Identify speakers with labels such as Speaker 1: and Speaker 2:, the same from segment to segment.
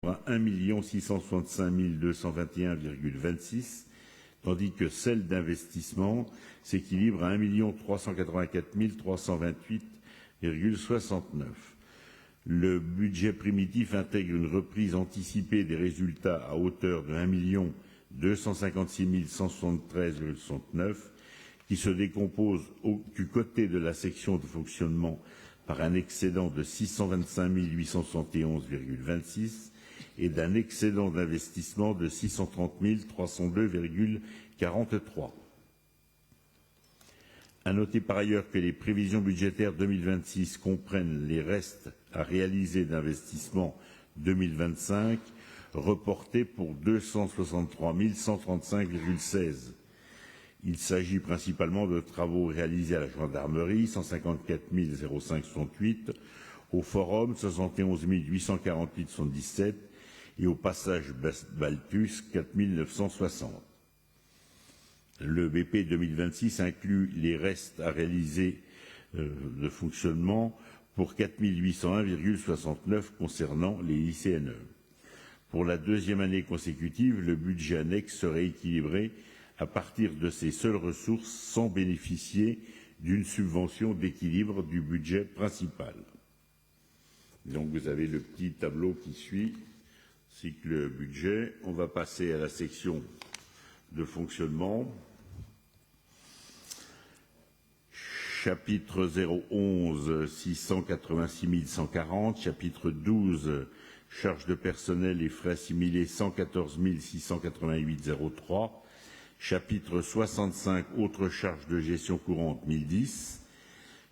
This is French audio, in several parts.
Speaker 1: à 1 665 221,26, tandis que celle d'investissement s'équilibre à 1 384 328,69. Le budget primitif intègre une reprise anticipée des résultats à hauteur de 1 256 173,69 qui se décompose du côté de la section de fonctionnement par un excédent de 625 871,26 et d'un excédent d'investissement de 630 302,43. À noter par ailleurs que les prévisions budgétaires 2026 comprennent les restes à réaliser d'investissement 2025 reportés pour 263 135,16. Il s'agit principalement de travaux réalisés à la gendarmerie, 154 0568, au forum, 71 848,77 et au passage Balthus, 4 960. Le BP 2026 inclut les restes à réaliser de fonctionnement pour 4 801,69 concernant les ICNE. Pour la deuxième année consécutive, le budget annexe serait équilibré à partir de ses seules ressources sans bénéficier d'une subvention d'équilibre du budget principal. Donc vous avez le petit tableau qui suit, cycle budget. On va passer à la section de fonctionnement. Chapitre 011, 686 140, chapitre 12, charges de personnel et frais assimilés, 114 688,03, chapitre 65, autres charges de gestion courante, 1010,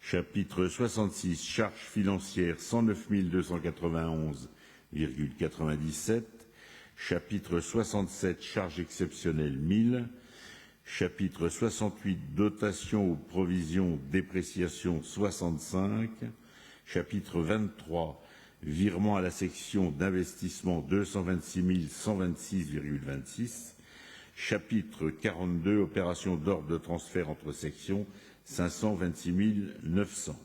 Speaker 1: chapitre 66, charges financières, 109 291,97, chapitre 67, charges exceptionnelles, 1000, chapitre 68, dotation ou provisions, dépréciation, 65, chapitre 23, virement à la section d'investissement, 226 126,26, chapitre 42, opération d'ordre de transfert entre sections, 526 900.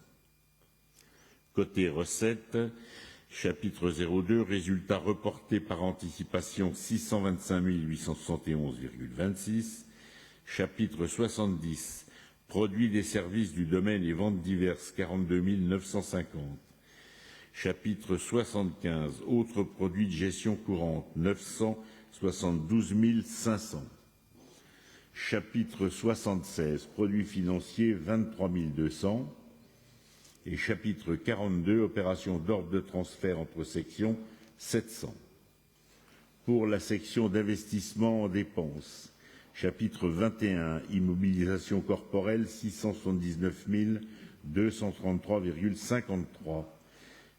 Speaker 1: Côté recettes, chapitre 02, résultats reportés par anticipation, 625 871,26. Chapitre 70, produits des services du domaine et ventes diverses, 42 950. Chapitre 75, autres produits de gestion courante, 972 500. Chapitre 76, produits financiers, 23 200. Et chapitre 42, opérations d'ordre de transfert entre sections, 700. Pour la section d'investissement en dépenses, chapitre 21, immobilisation corporelle, 679 233,53.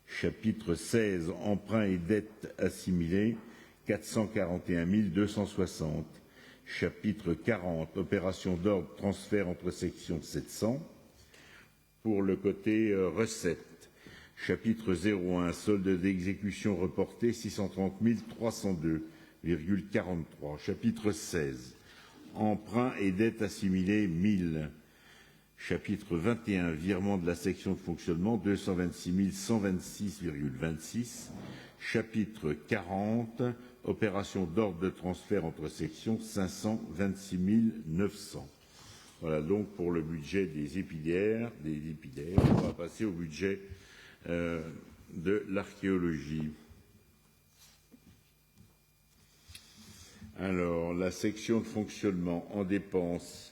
Speaker 1: Chapitre 16, emprunts et dettes assimilés, 441 260. Chapitre 40, opérations d'ordre transfert entre sections, 700. Pour le côté recettes, chapitre 01, solde d'exécution reporté, 630 302,43. Chapitre 16, emprunts et dettes assimilées, 1000. Chapitre 21, virement de la section de fonctionnement, 226 126,26. Chapitre 40, opération d'ordre de transfert entre sections, 526 900. Voilà donc pour le budget des épidaires. On va passer au budget de l'archéologie. Alors, la section de fonctionnement en dépenses,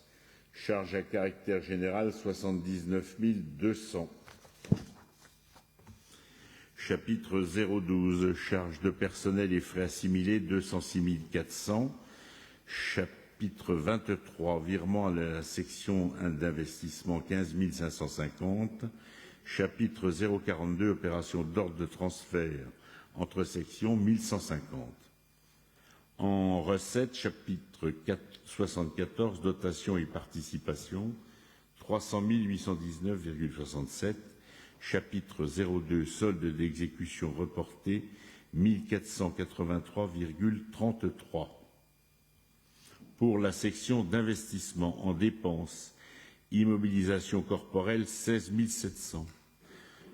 Speaker 1: charge à caractère général, 79 200. Chapitre 012, charge de personnel et frais assimilés, 206 400. Chapitre 23, virement à la section d'investissement, 15 550. Chapitre 042, opération d'ordre de transfert entre sections, 1150. En recettes, chapitre 74, dotation et participation, 300 819,67. Chapitre 02, solde d'exécution reporté, 1483,33. Pour la section d'investissement en dépenses, immobilisation corporelle, 16 700.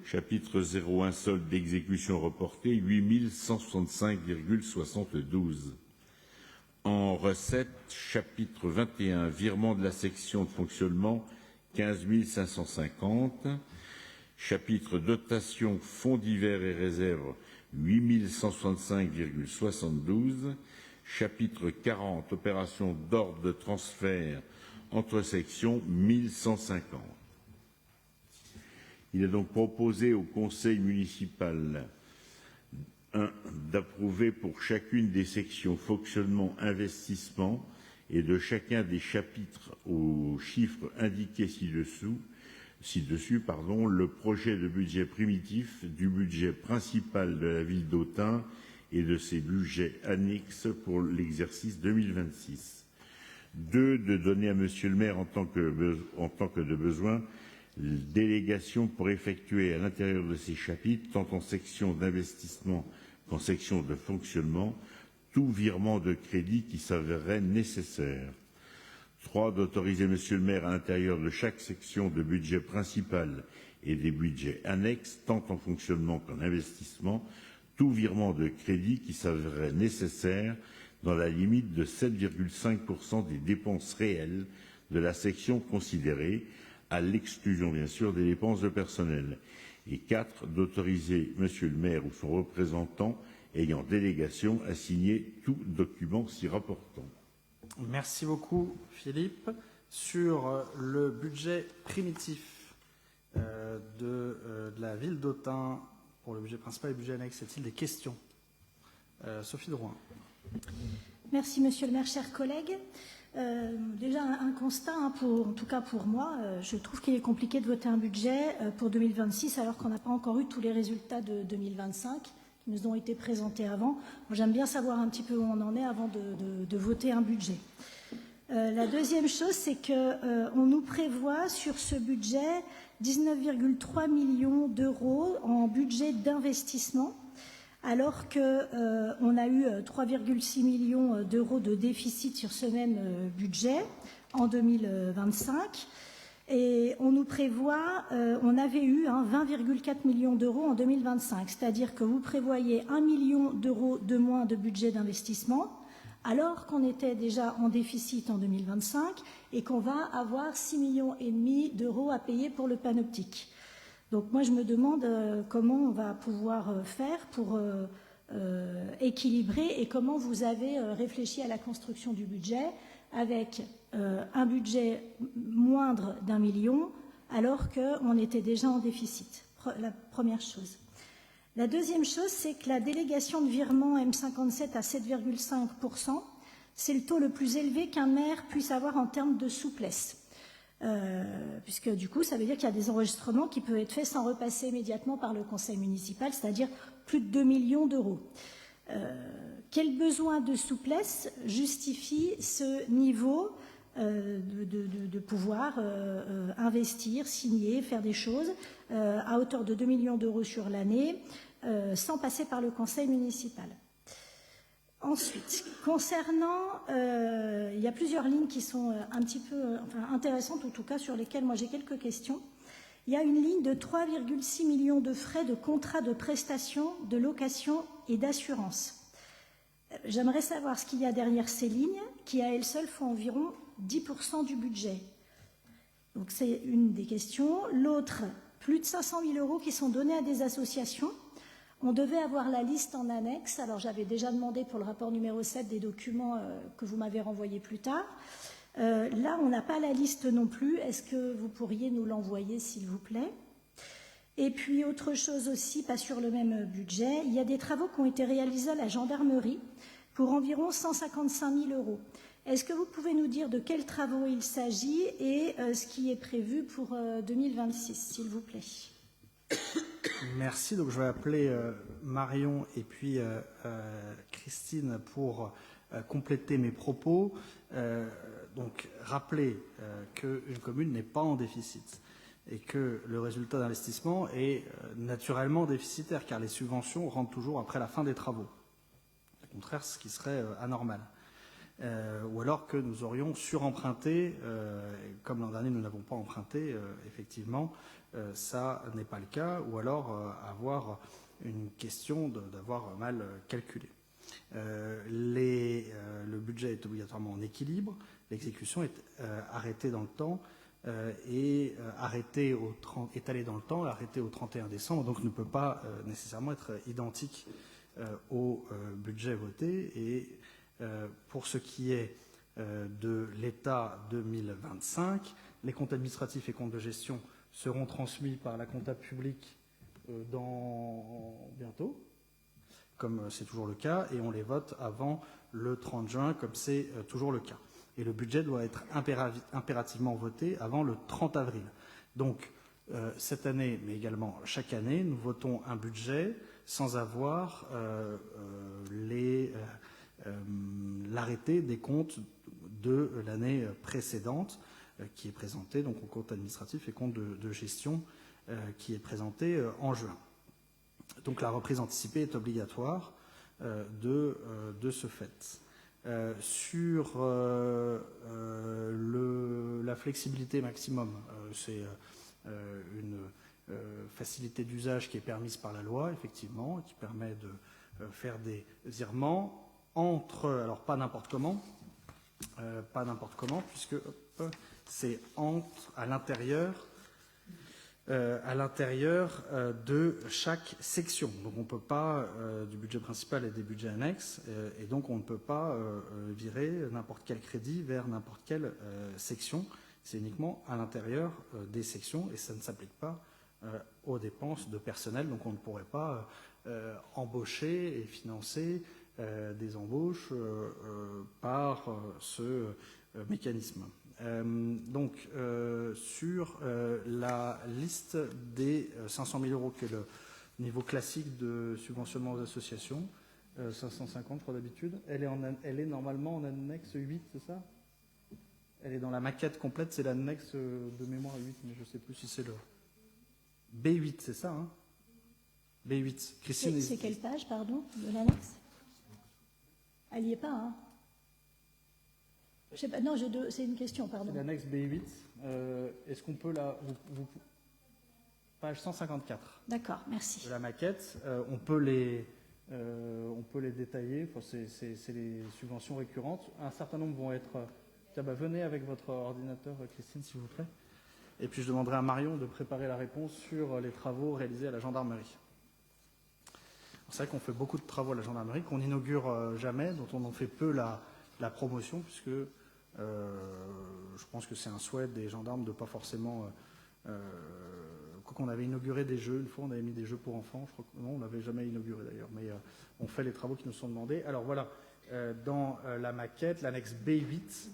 Speaker 1: Chapitre 01, solde d'exécution reportée, 8 165,72. En recettes, chapitre 21, virement de la section de fonctionnement, 15 550. Chapitre dotation, fonds divers et réserves, 8 165,72. Chapitre 40, opérations d'ordre de transfert entre sections, 1150. Il est donc proposé au Conseil municipal d'approuver pour chacune des sections fonctionnement, investissement et de chacun des chapitres aux chiffres indiqués ci-dessus, le projet de budget primitif du budget principal de la ville d'Autun et de ses budgets annexes pour l'exercice 2026. 2. De donner à Monsieur le maire, en tant que de besoin, délégation pour effectuer à l'intérieur de ces chapitres, tant en section d'investissement qu'en section de fonctionnement, tout virement de crédit qui s'avérerait nécessaire. 3. D'autoriser Monsieur le maire à l'intérieur de chaque section de budget principal et des budgets annexes, tant en fonctionnement qu'en investissement, tout virement de crédit qui s'avérerait nécessaire dans la limite de 7,5% des dépenses réelles de la section considérée, à l'exclusion bien sûr des dépenses de personnel. Et 4. D'autoriser Monsieur le maire ou son représentant ayant délégation à signer tout document s'y rapportant.
Speaker 2: Merci beaucoup Philippe. Sur le budget primitif de la ville d'Autun, pour le budget principal et le budget annexe, y a-t-il des questions? Sophie Drouin.
Speaker 3: Merci Monsieur le maire, chers collègues. Déjà un constat, en tout cas pour moi, je trouve qu'il est compliqué de voter un budget pour 2026 alors qu'on n'a pas encore eu tous les résultats de 2025 qui nous ont été présentés avant. J'aime bien savoir un petit peu où on en est avant de voter un budget. La deuxième chose, c'est qu'on nous prévoit sur ce budget 19,3 millions d'euros en budget d'investissement, alors qu'on a eu 3,6 millions d'euros de déficit sur ce même budget en 2025. Et on nous prévoit, on avait eu 20,4 millions d'euros en 2025, c'est-à-dire que vous prévoyez 1 million d'euros de moins de budget d'investissement, alors qu'on était déjà en déficit en 2025 et qu'on va avoir 6,5 millions d'euros à payer pour le panoptique. Donc moi je me demande comment on va pouvoir faire pour équilibrer et comment vous avez réfléchi à la construction du budget avec un budget moindre d'1 million alors qu'on était déjà en déficit. La première chose. La deuxième chose, c'est que la délégation de virement M57 à 7,5%, c'est le taux le plus élevé qu'un maire puisse avoir en termes de souplesse. Puisque du coup, ça veut dire qu'il y a des enregistrements qui peuvent être faits sans repasser immédiatement par le conseil municipal, c'est-à-dire plus de 2 millions d'euros. Quel besoin de souplesse justifie ce niveau de pouvoir investir, signer, faire des choses à hauteur de 2 millions d'euros sur l'année sans passer par le conseil municipal? Ensuite, concernant, il y a plusieurs lignes qui sont un petit peu intéressantes, en tout cas sur lesquelles moi j'ai quelques questions. Il y a une ligne de 3,6 millions de frais de contrat de prestation, de location et d'assurance. J'aimerais savoir ce qu'il y a derrière ces lignes, qui à elles seules font environ 10% du budget. Donc c'est une des questions. L'autre, plus de 500 000 euros qui sont donnés à des associations. On devait avoir la liste en annexe. Alors j'avais déjà demandé pour le rapport numéro 7 des documents que vous m'avez renvoyés plus tard. Là, on n'a pas la liste non plus. Est-ce que vous pourriez nous l'envoyer, s'il vous plaît? Et puis, autre chose aussi, pas sur le même budget, il y a des travaux qui ont été réalisés à la gendarmerie pour environ 155 000 euros. Est-ce que vous pouvez nous dire de quels travaux il s'agit et ce qui est prévu pour 2026, s'il vous plaît?
Speaker 2: Merci. Donc, je vais appeler Marion et puis Christine pour compléter mes propos. Donc, rappeler qu'une commune n'est pas en déficit et que le résultat d'investissement est naturellement déficitaire, car les subventions rentrent toujours après la fin des travaux. Au contraire, ce qui serait anormal. Ou alors que nous aurions suremprunté, comme l'an dernier nous n'avons pas emprunté, effectivement, ça n'est pas le cas, ou alors avoir une question d'avoir mal calculé. Le budget est obligatoirement en équilibre, l'exécution est arrêtée dans le temps et étalée dans le temps, arrêtée au 31 décembre, donc ne peut pas nécessairement être identique au budget voté. Et pour ce qui est de l'État 2025, les comptes administratifs et comptes de gestion seront transmis par la comptable publique bientôt, comme c'est toujours le cas, et on les vote avant le 30 juin, comme c'est toujours le cas. Et le budget doit être impérativement voté avant le 30 avril. Donc, cette année, mais également chaque année, nous votons un budget sans avoir l'arrêté des comptes de l'année précédente, qui est présenté donc au compte administratif et compte de gestion, qui est présenté en juin. Donc la reprise anticipée est obligatoire de ce fait. Sur la flexibilité maximum, c'est une facilité d'usage qui est permise par la loi, effectivement, qui permet de faire des virements alors pas n'importe comment, puisque c'est à l'intérieur de chaque section. Donc on ne peut pas, du budget principal et des budgets annexes, et donc on ne peut pas virer n'importe quel crédit vers n'importe quelle section. C'est uniquement à l'intérieur des sections, et ça ne s'applique pas aux dépenses de personnel. Donc on ne pourrait pas embaucher et financer des embauches par ce mécanisme. Donc, sur la liste des 500 000 euros, qui est le niveau classique de subventionnement aux associations, 550 je crois d'habitude, elle est normalement en annexe 8, c'est ça? Elle est dans la maquette complète, c'est l'annexe de mémoire 8, mais je ne sais plus si c'est le B8, c'est ça, hein? B8. Christine,
Speaker 3: c'est quelle page, pardon, de l'annexe? Elle n'y est pas, hein? Je sais pas, non, c'est une question, pardon.
Speaker 2: C'est l'annexe B8. Est-ce qu'on peut page 154.
Speaker 3: D'accord, merci.
Speaker 2: De la maquette, on peut les détailler. Enfin, c'est les subventions récurrentes. Un certain nombre vont être. Venez avec votre ordinateur, Christine, s'il vous plaît. Et puis je demanderai à Marion de préparer la réponse sur les travaux réalisés à la gendarmerie. C'est vrai qu'on fait beaucoup de travaux à la gendarmerie, qu'on n'inaugure jamais, dont on en fait peu la promotion, puisque je pense que c'est un souhait des gendarmes de ne pas forcément... qu'on avait inauguré des jeux, une fois on avait mis des jeux pour enfants, je crois que non, on n'avait jamais inauguré d'ailleurs, mais on fait les travaux qui nous sont demandés. Alors voilà, dans la maquette, l'annexe B8,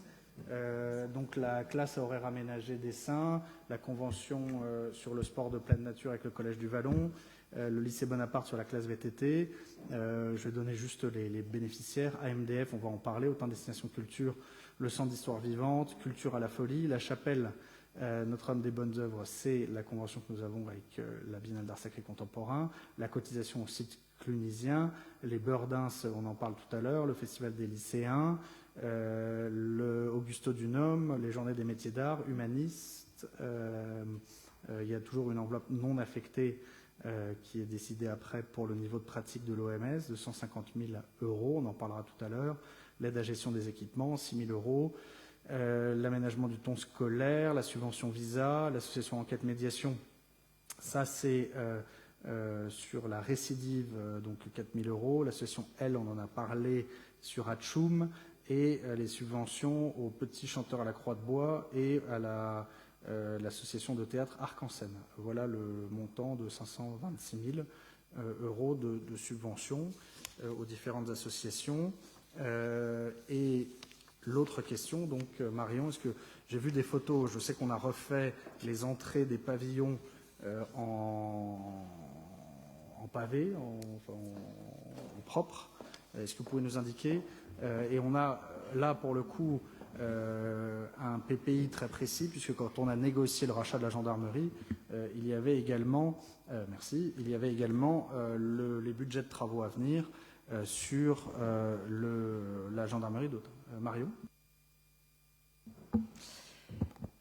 Speaker 2: donc la classe à horaire aménagé dessin, la convention sur le sport de pleine nature avec le Collège du Vallon, le lycée Bonaparte sur la classe VTT. Je vais donner juste les bénéficiaires. AMDF, on va en parler, autant destination culture, le centre d'histoire vivante, culture à la folie, la chapelle Notre-Dame des Bonnes Œuvres, c'est la convention que nous avons avec la Biennale d'art sacré contemporain, la cotisation au site clunisien, les Beurdins, on en parle tout à l'heure, le festival des lycéens, le Augusto Dunum, les journées des métiers d'art, humanistes. Il y a toujours une enveloppe non affectée qui est décidée après pour le niveau de pratique de l'OMS, de 150 000 euros, on en parlera tout à l'heure. L'aide à gestion des équipements, 6 000 euros. L'aménagement du temps scolaire, la subvention visa, l'association enquête médiation, ça c'est sur la récidive, donc 4 000 euros. L'association L, on en a parlé sur Hatchoum, et les subventions aux petits chanteurs à la Croix de Bois et à l'association de théâtre Arc-en-Seine. Voilà le montant de 526 000 euros de subventions aux différentes associations. Et l'autre question, donc Marion, est-ce que j'ai vu des photos, je sais qu'on a refait les entrées des pavillons en pavé, en propre. Est-ce que vous pouvez nous indiquer et on a là pour le coup un PPI très précis, puisque quand on a négocié le rachat de la gendarmerie, il y avait également, les budgets de travaux à venir sur la gendarmerie d'Autun. Marion ?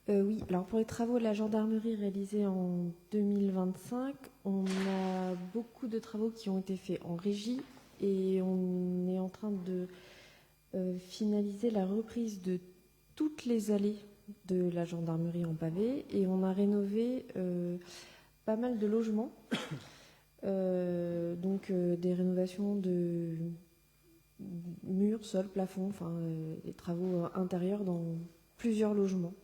Speaker 4: Oui, alors pour les travaux de la gendarmerie réalisés en 2025, on a beaucoup de travaux qui ont été faits en régie et on est en train de finaliser la reprise de toutes les allées de la gendarmerie en pavé et on a rénové pas mal de logements, donc des rénovations de murs, sols, plafonds, enfin des travaux intérieurs dans plusieurs logements.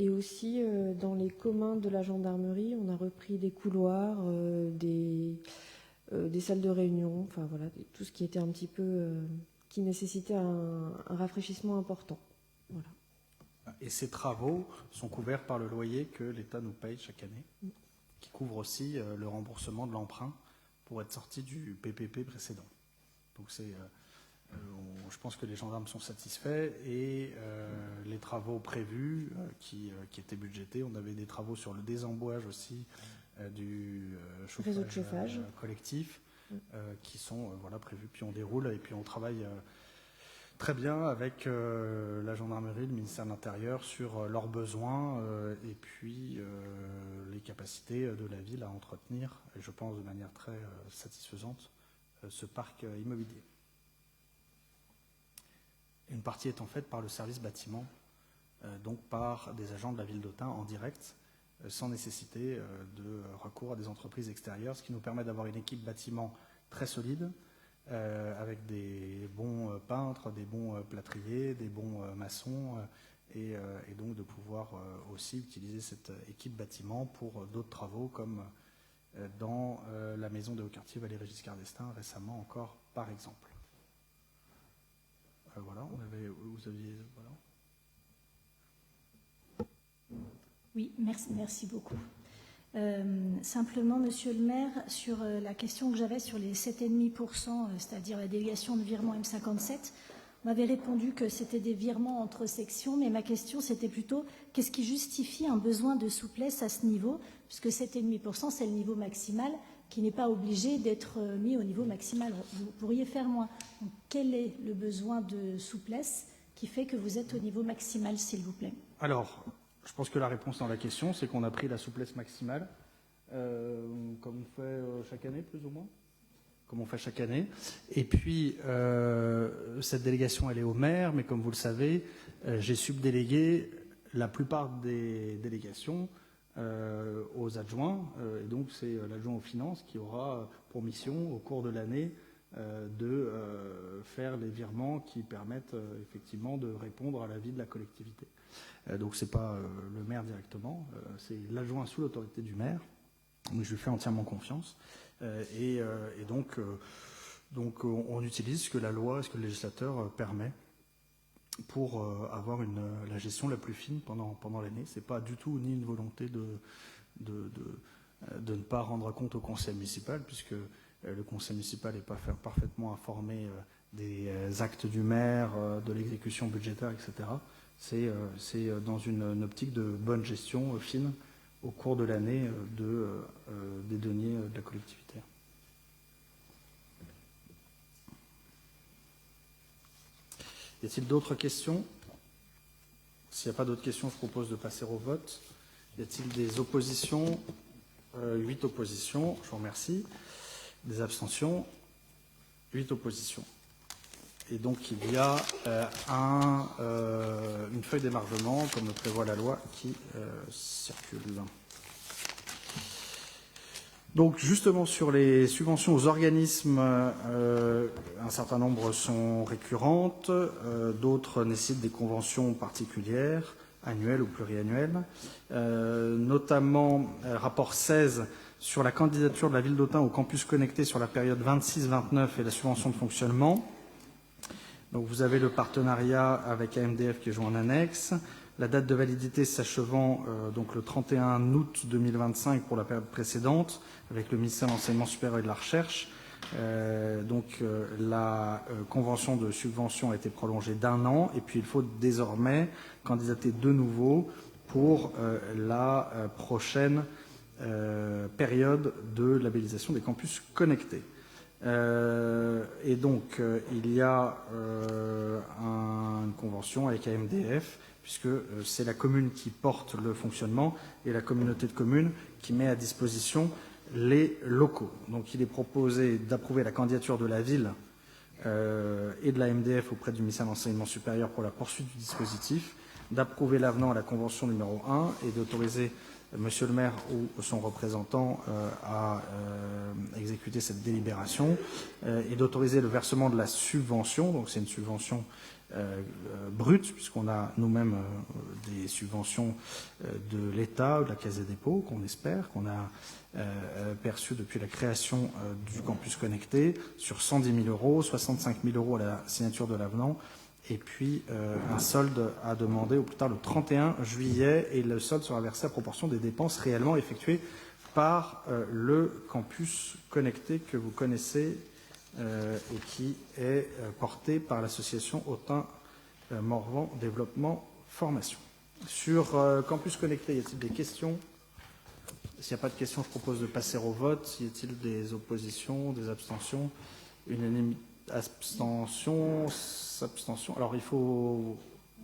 Speaker 4: Et aussi, dans les communs de la gendarmerie, on a repris des couloirs, des salles de réunion, enfin voilà, tout ce qui était un petit peu, qui nécessitait un rafraîchissement important. Voilà.
Speaker 2: Et ces travaux sont couverts par le loyer que l'État nous paye chaque année, qui couvre aussi le remboursement de l'emprunt pour être sorti du PPP précédent. Donc je pense que les gendarmes sont satisfaits et les travaux prévus qui étaient budgétés, on avait des travaux sur le désembouage aussi du
Speaker 4: réseau de chauffage
Speaker 2: collectif qui sont prévus. Puis on déroule et puis on travaille très bien avec la gendarmerie, le ministère de l'Intérieur sur leurs besoins et puis les capacités de la ville à entretenir, et je pense de manière très satisfaisante, ce parc immobilier. Une partie étant faite par le service bâtiment, donc par des agents de la ville d'Autun en direct, sans nécessité de recours à des entreprises extérieures, ce qui nous permet d'avoir une équipe bâtiment très solide, avec des bons peintres, des bons plâtriers, des bons maçons, et donc de pouvoir aussi utiliser cette équipe bâtiment pour d'autres travaux, comme dans la maison de Haut-Quartier Valéry-Giscard d'Estaing, récemment encore, par exemple. Voilà, vous aviez... Voilà.
Speaker 3: Oui, merci beaucoup. Simplement, Monsieur le maire, sur la question que j'avais sur les 7,5%, c'est-à-dire la délégation de virement M57, on m'avait répondu que c'était des virements entre sections, mais ma question c'était plutôt qu'est-ce qui justifie un besoin de souplesse à ce niveau, puisque 7,5% c'est le niveau maximal qui n'est pas obligé d'être mis au niveau maximal. Vous pourriez faire moins. Donc, quel est le besoin de souplesse qui fait que vous êtes au niveau maximal, s'il vous plaît?
Speaker 2: Alors, je pense que la réponse dans la question, c'est qu'on a pris la souplesse maximale, comme on fait chaque année, plus ou moins. Comme on fait chaque année. Et puis, cette délégation, elle est au maire, mais comme vous le savez, j'ai subdélégué la plupart des délégations aux adjoints. Et donc, c'est l'adjoint aux finances qui aura pour mission, au cours de l'année, de faire les virements qui permettent effectivement de répondre à l'avis de la collectivité. Donc, ce n'est pas le maire directement, c'est l'adjoint sous l'autorité du maire. Donc, je lui fais entièrement confiance. Et donc, on utilise ce que la loi, ce que le législateur permet pour avoir la gestion la plus fine pendant l'année. Ce n'est pas du tout ni une volonté de ne pas rendre compte au conseil municipal, puisque le conseil municipal n'est pas parfaitement informé des actes du maire, de l'exécution budgétaire, etc. C'est dans une optique de bonne gestion fine au cours de l'année des deniers de la collectivité. Y a-t-il d'autres questions? S'il n'y a pas d'autres questions, je propose de passer au vote. Y a-t-il des oppositions? 8 oppositions, je vous remercie. Des abstentions? 8 oppositions. Et donc il y a une feuille d'émargement, comme le prévoit la loi, qui circule. Donc justement sur les subventions aux organismes, un certain nombre sont récurrentes, d'autres nécessitent des conventions particulières, annuelles ou pluriannuelles, notamment rapport 16 sur la candidature de la ville d'Autun au campus connecté sur la période 26-29 et la subvention de fonctionnement. Donc vous avez le partenariat avec AMDF qui est joint en annexe. La date de validité s'achevant donc le 31 août 2025 pour la période précédente avec le ministère de l'Enseignement supérieur et de la Recherche. La convention de subvention a été prolongée d'1 an et puis il faut désormais candidater de nouveau pour la prochaine période de labellisation des campus connectés. Et donc, il y a une convention avec AMDF, puisque c'est la commune qui porte le fonctionnement et la communauté de communes qui met à disposition les locaux. Donc, il est proposé d'approuver la candidature de la ville et de la MDF auprès du ministère de l'Enseignement supérieur pour la poursuite du dispositif, d'approuver l'avenant à la convention numéro 1 et d'autoriser Monsieur le maire ou son représentant à exécuter cette délibération et d'autoriser le versement de la subvention. Donc c'est une subvention brute, puisqu'on a nous-mêmes des subventions de l'État ou de la Caisse des dépôts, qu'on espère, qu'on a perçues depuis la création du campus connecté, sur 110 000 €, 65 000 € à la signature de l'avenant, et puis un solde à demander au plus tard le 31 juillet, et le solde sera versé à proportion des dépenses réellement effectuées par le campus connecté que vous connaissez et qui est porté par l'association Autun-Morvan Développement Formation. Sur campus connecté, y a-t-il des questions? S'il n'y a pas de questions, je propose de passer au vote. Y a-t-il des oppositions, des abstentions? Unanimité. Abstention. Alors, il faut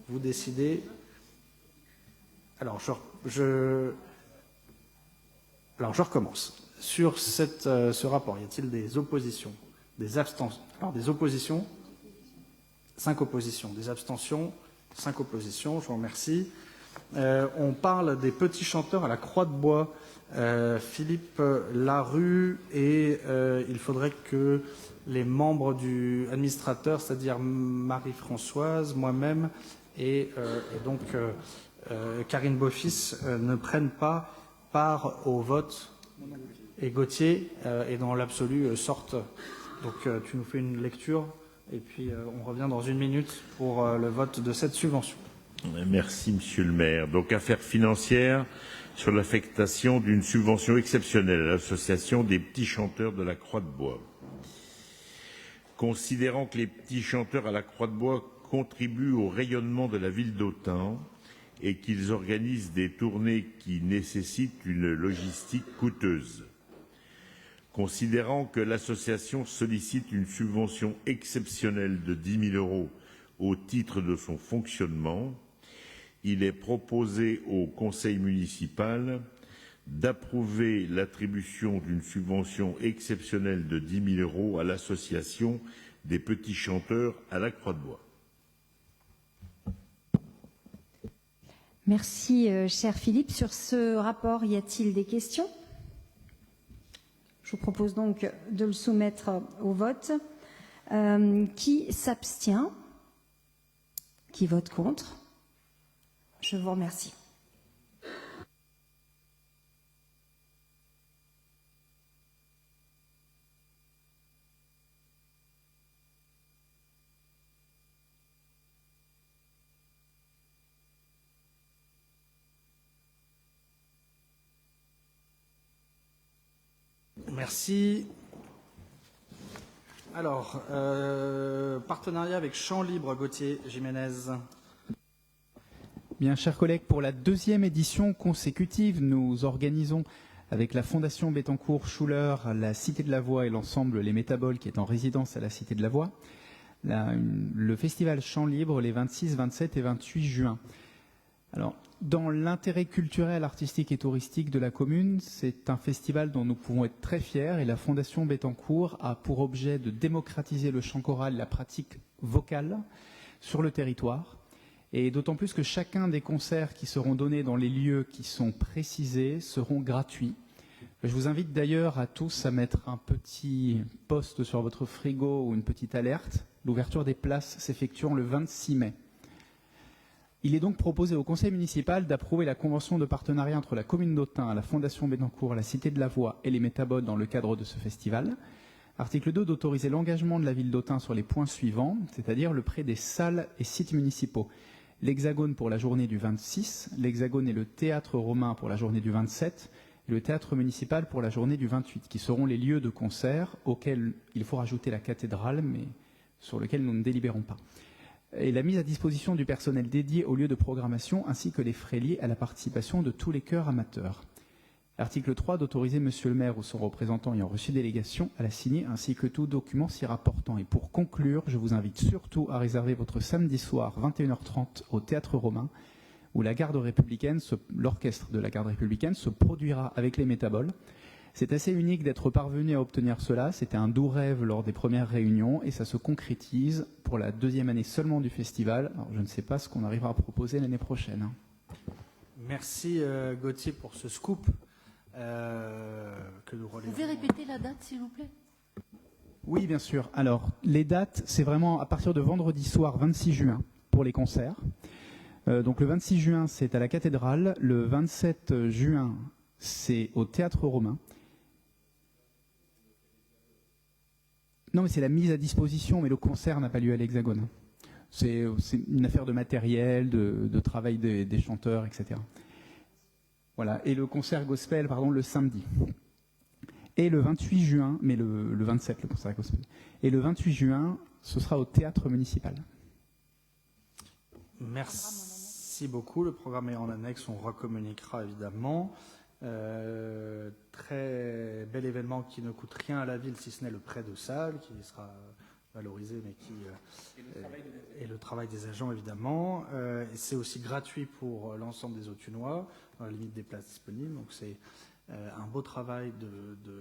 Speaker 2: vous décider. Alors, je recommence. Sur ce rapport, y a-t-il des oppositions, des abstentions? Alors, des oppositions, 5 oppositions. Des abstentions, 5 oppositions. Je vous remercie. On parle des petits chanteurs à la Croix de Bois. Philippe Larue, et il faudrait que les membres du administrateur, c'est-à-dire Marie-Françoise, moi-même et donc Karine Beaufils, ne prennent pas part au vote, et Gauthier, et dans l'absolu sortent. Donc tu nous fais une lecture et puis on revient dans 1 minute pour le vote de cette subvention.
Speaker 1: Merci, Monsieur le maire. Donc, affaires financières sur l'affectation d'une subvention exceptionnelle à l'association des petits chanteurs de la Croix de Bois. Considérant que les petits chanteurs à la Croix de Bois contribuent au rayonnement de la ville d'Autun et qu'ils organisent des tournées qui nécessitent une logistique coûteuse. Considérant que l'association sollicite une subvention exceptionnelle de 10 000 € au titre de son fonctionnement, il est proposé au conseil municipal d'approuver l'attribution d'une subvention exceptionnelle de 10 000 € à l'association des petits chanteurs à la Croix de Bois.
Speaker 5: Merci, cher Philippe. Sur ce rapport, y a-t-il des questions? Je vous propose donc de le soumettre au vote. Qui s'abstient? Qui vote contre? Je vous remercie.
Speaker 2: Merci. Alors, partenariat avec Champ Libre, Gauthier Jiménez.
Speaker 6: Bien, chers collègues, pour la 2e édition consécutive, nous organisons avec la Fondation Bettencourt-Schuller, la Cité de la Voix et l'ensemble Les Métaboles qui est en résidence à la Cité de la Voix, le festival Champ Libre les 26, 27 et 28 juin. Alors, dans l'intérêt culturel, artistique et touristique de la commune, c'est un festival dont nous pouvons être très fiers et la Fondation Bettencourt a pour objet de démocratiser le chant choral et la pratique vocale sur le territoire. Et d'autant plus que chacun des concerts qui seront donnés dans les lieux qui sont précisés seront gratuits. Je vous invite d'ailleurs à tous à mettre un petit post sur votre frigo ou une petite alerte. L'ouverture des places s'effectuant le 26 mai. Il est donc proposé au conseil municipal d'approuver la convention de partenariat entre la commune d'Autun, la Fondation Bettencourt, la Cité de la Voix et les Métaboles dans le cadre de ce festival. Article 2, d'autoriser l'engagement de la ville d'Autun sur les points suivants, c'est-à-dire le prêt des salles et sites municipaux. L'Hexagone pour la journée du 26, l'Hexagone et le Théâtre romain pour la journée du 27, et le Théâtre municipal pour la journée du 28, qui seront les lieux de concert auxquels il faut rajouter la cathédrale, mais sur lesquels nous ne délibérons pas. Et la mise à disposition du personnel dédié aux lieux de programmation, ainsi que les frais liés à la participation de tous les chœurs amateurs. Article 3, d'autoriser Monsieur le maire ou son représentant ayant reçu délégation à la signer, ainsi que tout document s'y rapportant. Et pour conclure, je vous invite surtout à réserver votre samedi soir, 21h30, au Théâtre Romain, où la garde républicaine, l'orchestre de la garde républicaine se produira avec les métaboles. C'est assez unique d'être parvenu à obtenir cela. C'était un doux rêve lors des premières réunions et ça se concrétise pour la 2e année seulement du festival. Alors, je ne sais pas ce qu'on arrivera à proposer l'année prochaine.
Speaker 2: Merci Gauthier pour ce scoop que nous relèvons.
Speaker 7: Vous pouvez répéter la date, s'il vous plaît?
Speaker 6: Oui, bien sûr. Alors, les dates, c'est vraiment à partir de vendredi soir 26 juin pour les concerts. Donc le 26 juin, c'est à la cathédrale. Le 27 juin, c'est au Théâtre Romain. Non, mais c'est la mise à disposition, mais le concert n'a pas lieu à l'Hexagone. C'est une affaire de matériel, de travail des chanteurs, etc. Voilà. Et le concert gospel, pardon, le samedi. Et le 28 juin, mais le 27, le concert gospel. Et le 28 juin, ce sera au théâtre municipal.
Speaker 2: Merci beaucoup. Le programme est en annexe, on recommuniquera évidemment. Très bel événement qui ne coûte rien à la ville, si ce n'est le prêt de salle, qui sera valorisé, mais qui et le travail des agents évidemment. Et c'est aussi gratuit pour l'ensemble des Autunois, dans la limite des places disponibles. Donc c'est un beau travail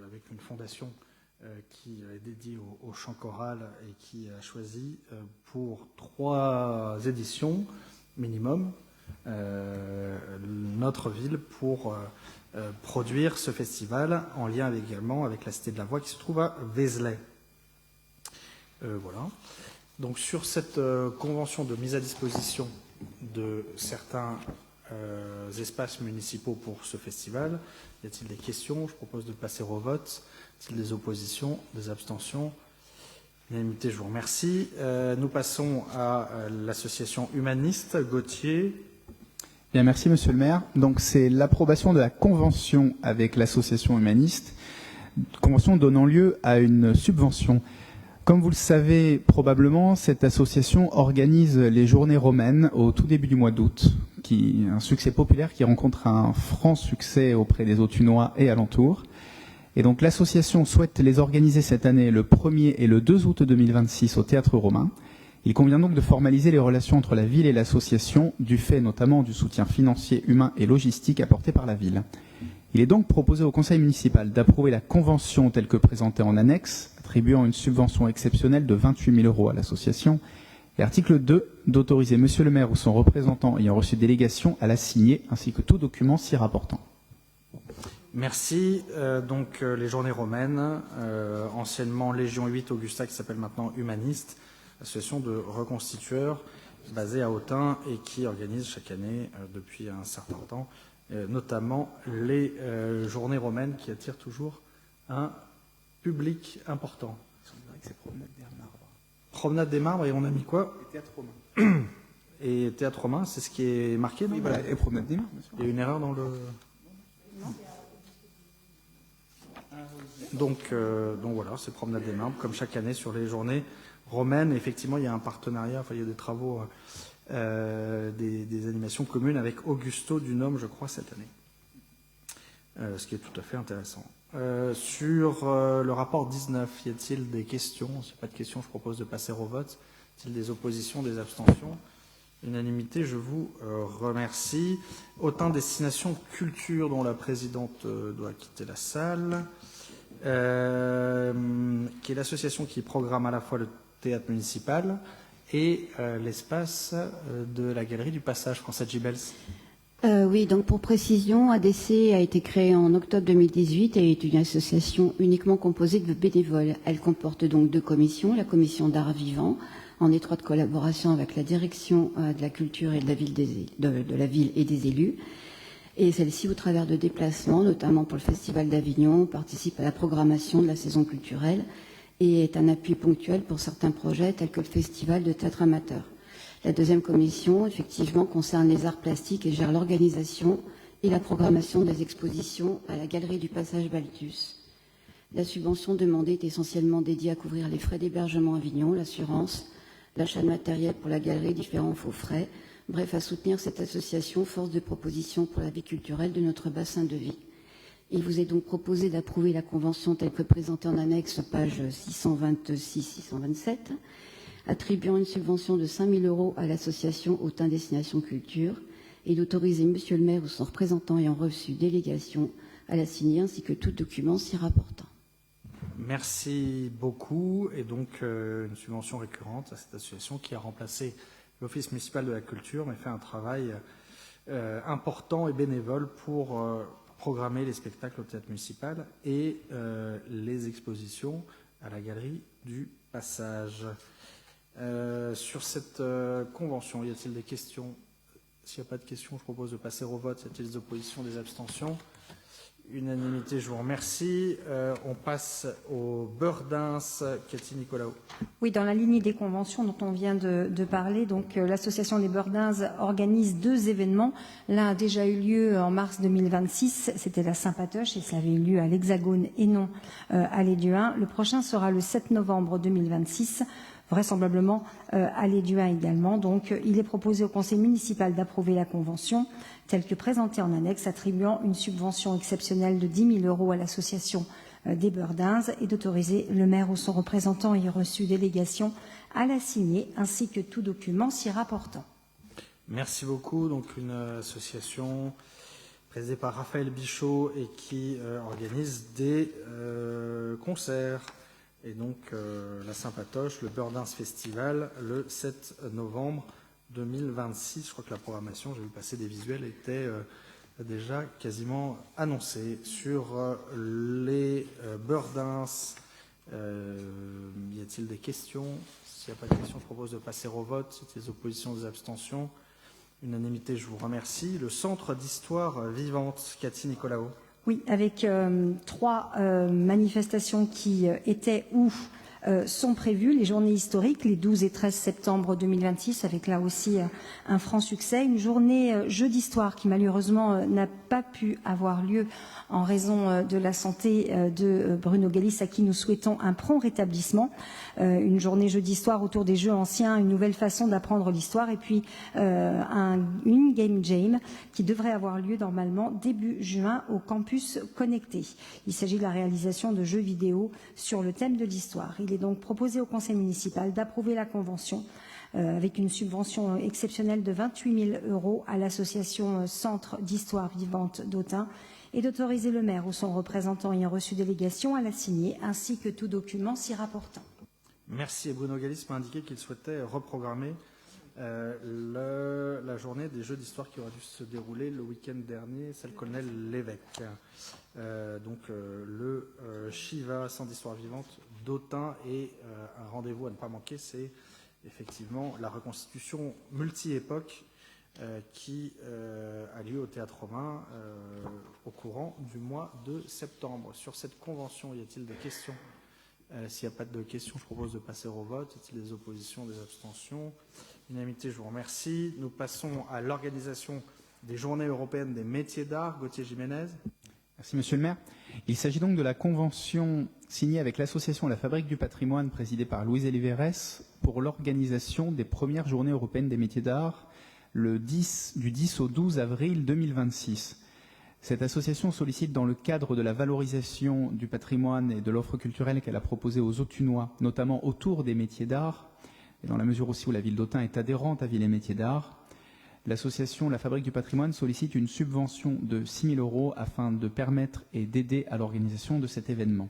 Speaker 2: avec une fondation qui est dédiée au chant choral et qui a choisi pour 3 éditions minimum notre ville pour produire ce festival en lien également avec la Cité de la Voix qui se trouve à Vézelay. Voilà. Donc sur cette convention de mise à disposition de certains espaces municipaux pour ce festival, y a-t-il des questions? Je propose de passer au vote. Y a-t-il des oppositions, des abstentions? Unanimité, je vous remercie. Nous passons à l'association humaniste. Gauthier.
Speaker 6: Bien, merci Monsieur le maire. Donc c'est l'approbation de la convention avec l'association humaniste, convention donnant lieu à une subvention. Comme vous le savez probablement, cette association organise les journées romaines au tout début du mois d'août, qui est un succès populaire qui rencontre un franc succès auprès des Autunois et alentours. Et donc l'association souhaite les organiser cette année le 1er et le 2 août 2026 au Théâtre Romain. Il convient donc de formaliser les relations entre la ville et l'association, du fait notamment du soutien financier, humain et logistique apporté par la ville. Il est donc proposé au conseil municipal d'approuver la convention telle que présentée en annexe, attribuant une subvention exceptionnelle de 28 000 € à l'association. Et article 2, d'autoriser Monsieur le maire ou son représentant ayant reçu délégation à la signer, ainsi que tout document s'y rapportant.
Speaker 2: Merci. Donc les journées romaines, anciennement Légion 8 Augusta, qui s'appelle maintenant Humaniste, association de reconstitueurs basée à Autun et qui organise chaque année depuis un certain temps, notamment les journées romaines qui attirent toujours un public important. Promenade des Marbres, et on a mis quoi?
Speaker 6: Et Théâtre Romain.
Speaker 2: Et Théâtre Romain, c'est ce qui est marqué, non?
Speaker 6: Oui, voilà, et Promenade des Marbres, bien sûr.
Speaker 2: Il y a une erreur dans le... Donc voilà, c'est Promenade des Marbres, comme chaque année sur les journées romaines. Effectivement, il y a un partenariat, enfin, il y a des travaux, des animations communes avec Augusto Dunhomme, je crois, cette année. Ce qui est tout à fait intéressant. Sur le rapport 19, y a-t-il des questions? Si pas de questions, je propose de passer au vote. Y a-t-il des oppositions, des abstentions? Unanimité, je vous remercie. Autun Destination Culture, dont la présidente doit quitter la salle, qui est l'association qui programme à la fois le théâtre municipal et l'espace de la galerie du Passage. François Gibels.
Speaker 7: Oui, donc pour précision, ADC a été créée en octobre 2018 et est une association uniquement composée de bénévoles. Elle comporte donc 2 commissions, la commission d'art vivant, en étroite collaboration avec la direction de la culture et de la ville et des élus. Et celle-ci, au travers de déplacements, notamment pour le Festival d'Avignon, participe à la programmation de la saison culturelle et est un appui ponctuel pour certains projets tels que le Festival de théâtre amateur. La 2e commission, effectivement, concerne les arts plastiques et gère l'organisation et la programmation des expositions à la Galerie du Passage Balthus. La subvention demandée est essentiellement dédiée à couvrir les frais d'hébergement à Avignon, l'assurance, l'achat de matériel pour la galerie, différents faux frais, bref, à soutenir cette association force de proposition pour la vie culturelle de notre bassin de vie. Il vous est donc proposé d'approuver la convention telle que présentée en annexe, pages 626-627, attribuant une subvention de 5 000 € à l'association Autun Destination Culture et d'autoriser Monsieur le maire ou son représentant ayant reçu délégation à la signer, ainsi que tout document s'y rapportant.
Speaker 2: Merci beaucoup. Et donc, une subvention récurrente à cette association qui a remplacé l'Office municipal de la culture, mais fait un travail important et bénévole pour programmer les spectacles au théâtre municipal et les expositions à la galerie du Passage. Sur cette convention, y a-t-il des questions? S'il n'y a pas de questions, je propose de passer au vote. Y a-t-il des oppositions, des abstentions? Unanimité, je vous remercie. On passe au Beurdins. Cathy Nicolaou.
Speaker 5: Oui, dans la lignée des conventions dont on vient de parler, donc l'association des Beurdins organise 2 événements. L'un a déjà eu lieu en mars 2026, c'était la Saint-Patoche, et ça avait eu lieu à l'Hexagone et non à l'Éduin. Le prochain sera le 7 novembre 2026, vraisemblablement à l'Éduin également. Donc il est proposé au conseil municipal d'approuver la convention telle que présentée en annexe, attribuant une subvention exceptionnelle de 10 000 € à l'association des Beurdins et d'autoriser le maire ou son représentant ayant reçu délégation à la signer, ainsi que tout document s'y rapportant.
Speaker 2: Merci beaucoup. Donc une association présidée par Raphaël Bichot et qui organise des concerts. Et donc la Saint-Patoche, le Beurdins Festival, le 7 novembre 2026. Je crois que la programmation, j'ai vu passer des visuels, était déjà quasiment annoncée. Sur les Beurdins, y a-t-il des questions? S'il n'y a pas de questions, je propose de passer au vote. S'il y a des oppositions, des abstentions. Unanimité, je vous remercie. Le Centre d'histoire vivante, Cathy Nicolaou.
Speaker 5: Oui, avec 3 manifestations qui étaient ou sont prévues, les journées historiques, les 12 et 13 septembre 2026, avec là aussi un franc succès. Une journée jeu d'histoire qui malheureusement n'a pas pu avoir lieu en raison de la santé de Bruno Galis, à qui nous souhaitons un prompt rétablissement. Une journée jeu d'histoire autour des jeux anciens, une nouvelle façon d'apprendre l'histoire, et puis une game jam qui devrait avoir lieu normalement début juin au campus connecté. Il s'agit de la réalisation de jeux vidéo sur le thème de l'histoire. Il est donc proposé au conseil municipal d'approuver la convention avec une subvention exceptionnelle de 28 000 € à l'association Centre d'histoire vivante d'Autun et d'autoriser le maire ou son représentant ayant reçu délégation à la signer, ainsi que tout document s'y rapportant.
Speaker 2: Merci. Et Bruno Galis m'a indiqué qu'il souhaitait reprogrammer la journée des Jeux d'histoire qui aurait dû se dérouler le week-end dernier, celle Colonel Lévesque. Donc le Shiva, Centre d'histoire vivante d'Autun, et un rendez-vous à ne pas manquer, c'est effectivement la reconstitution multi-époque qui a lieu au Théâtre Romain au courant du mois de septembre. Sur cette convention, y a-t-il des questions? S'il n'y a pas de questions, je propose de passer au vote. Y a-t-il des oppositions, des abstentions? Unanimité, je vous remercie. Nous passons à l'organisation des Journées européennes des métiers d'art. Gauthier Jiménez.
Speaker 6: Merci Monsieur le maire. Il s'agit donc de la convention signée avec l'association La Fabrique du Patrimoine, présidée par Louise Eliveres, pour l'organisation des premières Journées européennes des métiers d'art du 10 au 12 avril 2026. Cette association sollicite, dans le cadre de la valorisation du patrimoine et de l'offre culturelle qu'elle a proposée aux Authunois, notamment autour des métiers d'art, et dans la mesure aussi où la ville d'Autun est adhérente à Ville et Métiers d'Art, l'association La Fabrique du Patrimoine sollicite une subvention de 6 000 € afin de permettre et d'aider à l'organisation de cet événement.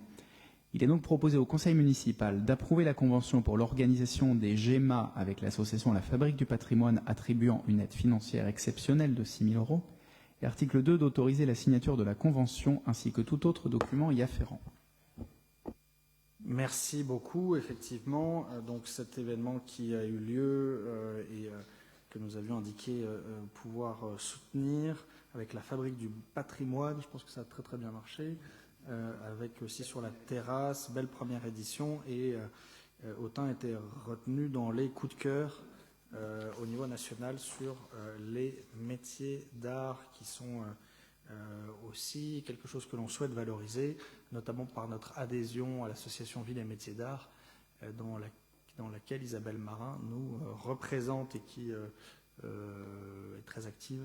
Speaker 6: Il est donc proposé au conseil municipal d'approuver la convention pour l'organisation des GEMA avec l'association La Fabrique du Patrimoine, attribuant une aide financière exceptionnelle de 6 000 €, et article 2 d'autoriser la signature de la convention ainsi que tout autre document y afférent.
Speaker 2: Merci beaucoup. Effectivement, donc cet événement qui a eu lieu et que nous avions indiqué pouvoir soutenir avec la Fabrique du Patrimoine, je pense que ça a très très bien marché, avec aussi sur la terrasse, belle première édition, et Autun était retenu dans les coups de cœur au niveau national sur les métiers d'art qui sont aussi quelque chose que l'on souhaite valoriser, notamment par notre adhésion à l'association Ville et Métiers d'Art, dans laquelle Isabelle Marin nous représente et qui est très active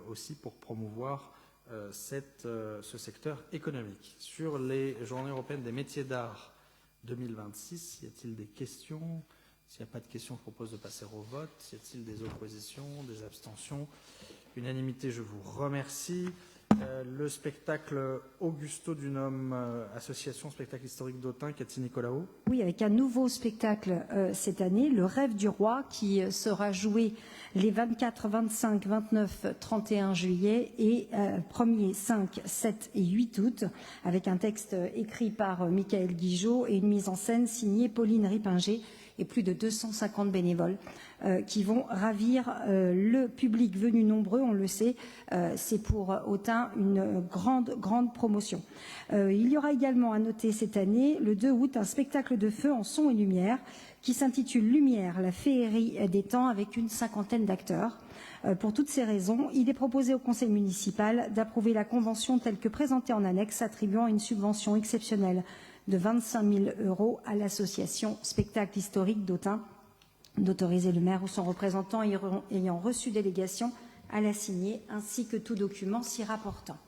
Speaker 2: aussi pour promouvoir ce secteur économique. Sur les Journées européennes des métiers d'art 2026, y a-t-il des questions? S'il n'y a pas de questions, je propose de passer au vote. Y a-t-il des oppositions, des abstentions? Unanimité, je vous remercie. Le spectacle Augusto Dunhomme, association spectacle historique d'Autun, Cathy Nicolaou.
Speaker 5: Oui, avec un nouveau spectacle cette année, Le Rêve du Roi, qui sera joué les 24, 25, 29, 31 juillet et 1er, 5, 7 et 8 août, avec un texte écrit par Michael Guigeot et une mise en scène signée Pauline Ripinger et plus de 250 bénévoles qui vont ravir le public venu nombreux, on le sait, c'est pour Autun une grande promotion. Il y aura également à noter cette année, le 2 août, un spectacle de feu en son et lumière qui s'intitule Lumière, la féerie des temps, avec une 50aine d'acteurs. Pour toutes ces raisons, il est proposé au Conseil municipal d'approuver la convention telle que présentée en annexe, attribuant une subvention exceptionnelle de 25 000 € à l'association Spectacle historique d'Autun, d'autoriser le maire ou son représentant ayant reçu délégation à la signer, ainsi que tout document s'y rapportant.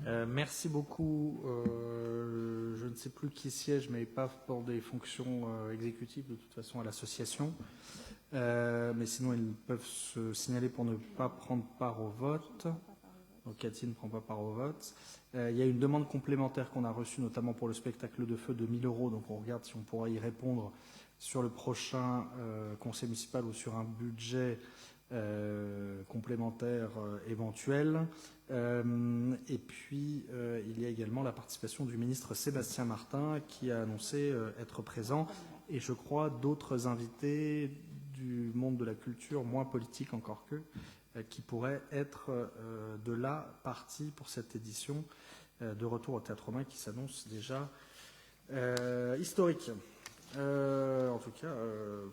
Speaker 2: Merci beaucoup. Je ne sais plus qui siège, mais pas pour des fonctions exécutives de toute façon à l'association. Mais sinon, ils peuvent se signaler pour ne pas prendre part au vote. Donc Cathy ne prend pas part au vote. Il y a une demande complémentaire qu'on a reçue, notamment pour le spectacle de feu de 1 000 €. Donc on regarde si on pourra y répondre sur le prochain conseil municipal ou sur un budget complémentaire éventuel. Et puis, il y a également la participation du ministre Sébastien Martin qui a annoncé être présent. Et je crois d'autres invités du monde de la culture, moins politique encore qu'eux, qui pourraient être de la partie pour cette édition de Retour au Théâtre Romain qui s'annonce déjà historique. En tout cas,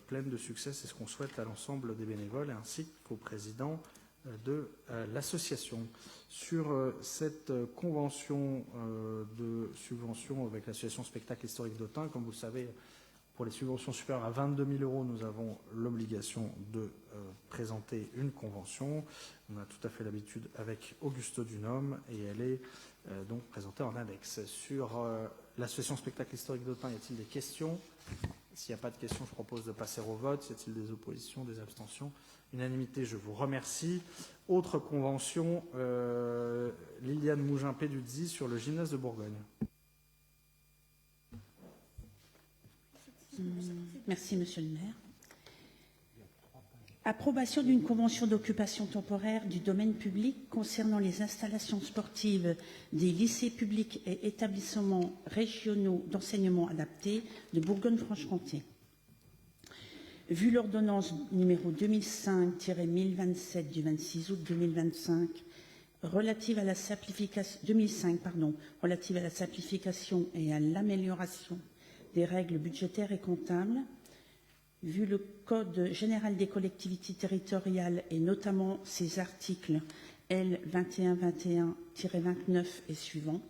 Speaker 2: pleine de succès, c'est ce qu'on souhaite à l'ensemble des bénévoles ainsi qu'au président de l'association. Sur cette convention de subvention avec l'association Spectacle historique d'Autun, comme vous le savez, pour les subventions supérieures à 22 000 €, nous avons l'obligation de présenter une convention. On a tout à fait l'habitude avec Augusto Dunhomme et elle est donc présentée en index. Sur l'association Spectacle historique d'Autun, y a-t-il des questions? S'il n'y a pas de questions, je propose de passer au vote. Y a-t-il des oppositions, des abstentions? Unanimité, je vous remercie. Autre convention, Liliane Mougin-Peduzzi sur le gymnase de Bourgogne.
Speaker 8: Merci, Monsieur le maire. Approbation d'une convention d'occupation temporaire du domaine public concernant les installations sportives des lycées publics et établissements régionaux d'enseignement adapté de Bourgogne-Franche-Comté. Vu l'ordonnance numéro 2005-1027 du 26 août 2025 relative à la simplification relative à la simplification et à l'amélioration des règles budgétaires et comptables, vu le Code général des collectivités territoriales et notamment ses articles L 2121-29 et suivants,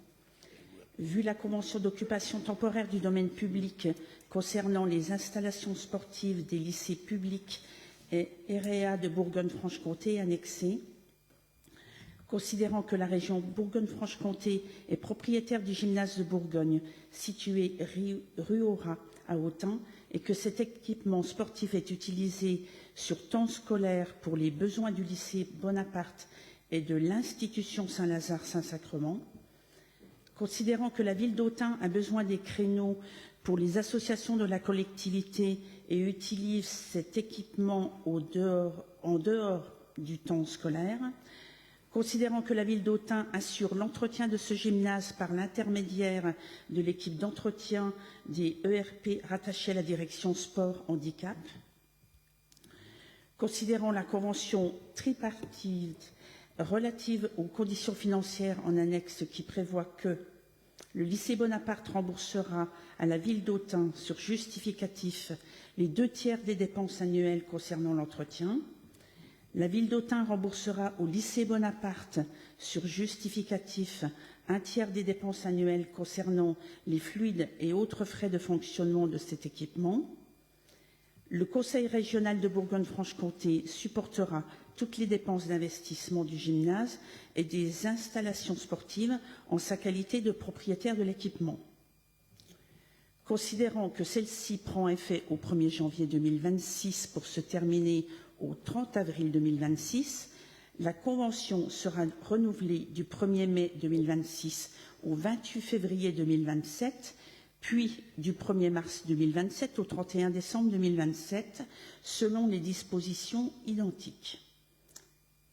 Speaker 8: vu la convention d'occupation temporaire du domaine public concernant les installations sportives des lycées publics et REA de Bourgogne-Franche-Comté annexés, considérant que la région Bourgogne-Franche-Comté est propriétaire du gymnase de Bourgogne, situé rue Aurat à Autun, et que cet équipement sportif est utilisé sur temps scolaire pour les besoins du lycée Bonaparte et de l'institution Saint-Lazare-Saint-Sacrement, considérant que la ville d'Autun a besoin des créneaux pour les associations de la collectivité et utilise cet équipement en dehors du temps scolaire, considérant que la ville d'Autun assure l'entretien de ce gymnase par l'intermédiaire de l'équipe d'entretien des ERP rattachée à la direction sport handicap, considérant la convention tripartite relative aux conditions financières en annexe qui prévoit que le lycée Bonaparte remboursera à la ville d'Autun sur justificatif les 2/3 des dépenses annuelles concernant l'entretien. La ville d'Autun remboursera au lycée Bonaparte sur justificatif 1/3 des dépenses annuelles concernant les fluides et autres frais de fonctionnement de cet équipement. Le Conseil régional de Bourgogne-Franche-Comté supportera toutes les dépenses d'investissement du gymnase et des installations sportives en sa qualité de propriétaire de l'équipement. Considérant que celle-ci prend effet au 1er janvier 2026 pour se terminer au 30 avril 2026, la convention sera renouvelée du 1er mai 2026 au 28 février 2027, puis du 1er mars 2027 au 31 décembre 2027, selon les dispositions identiques.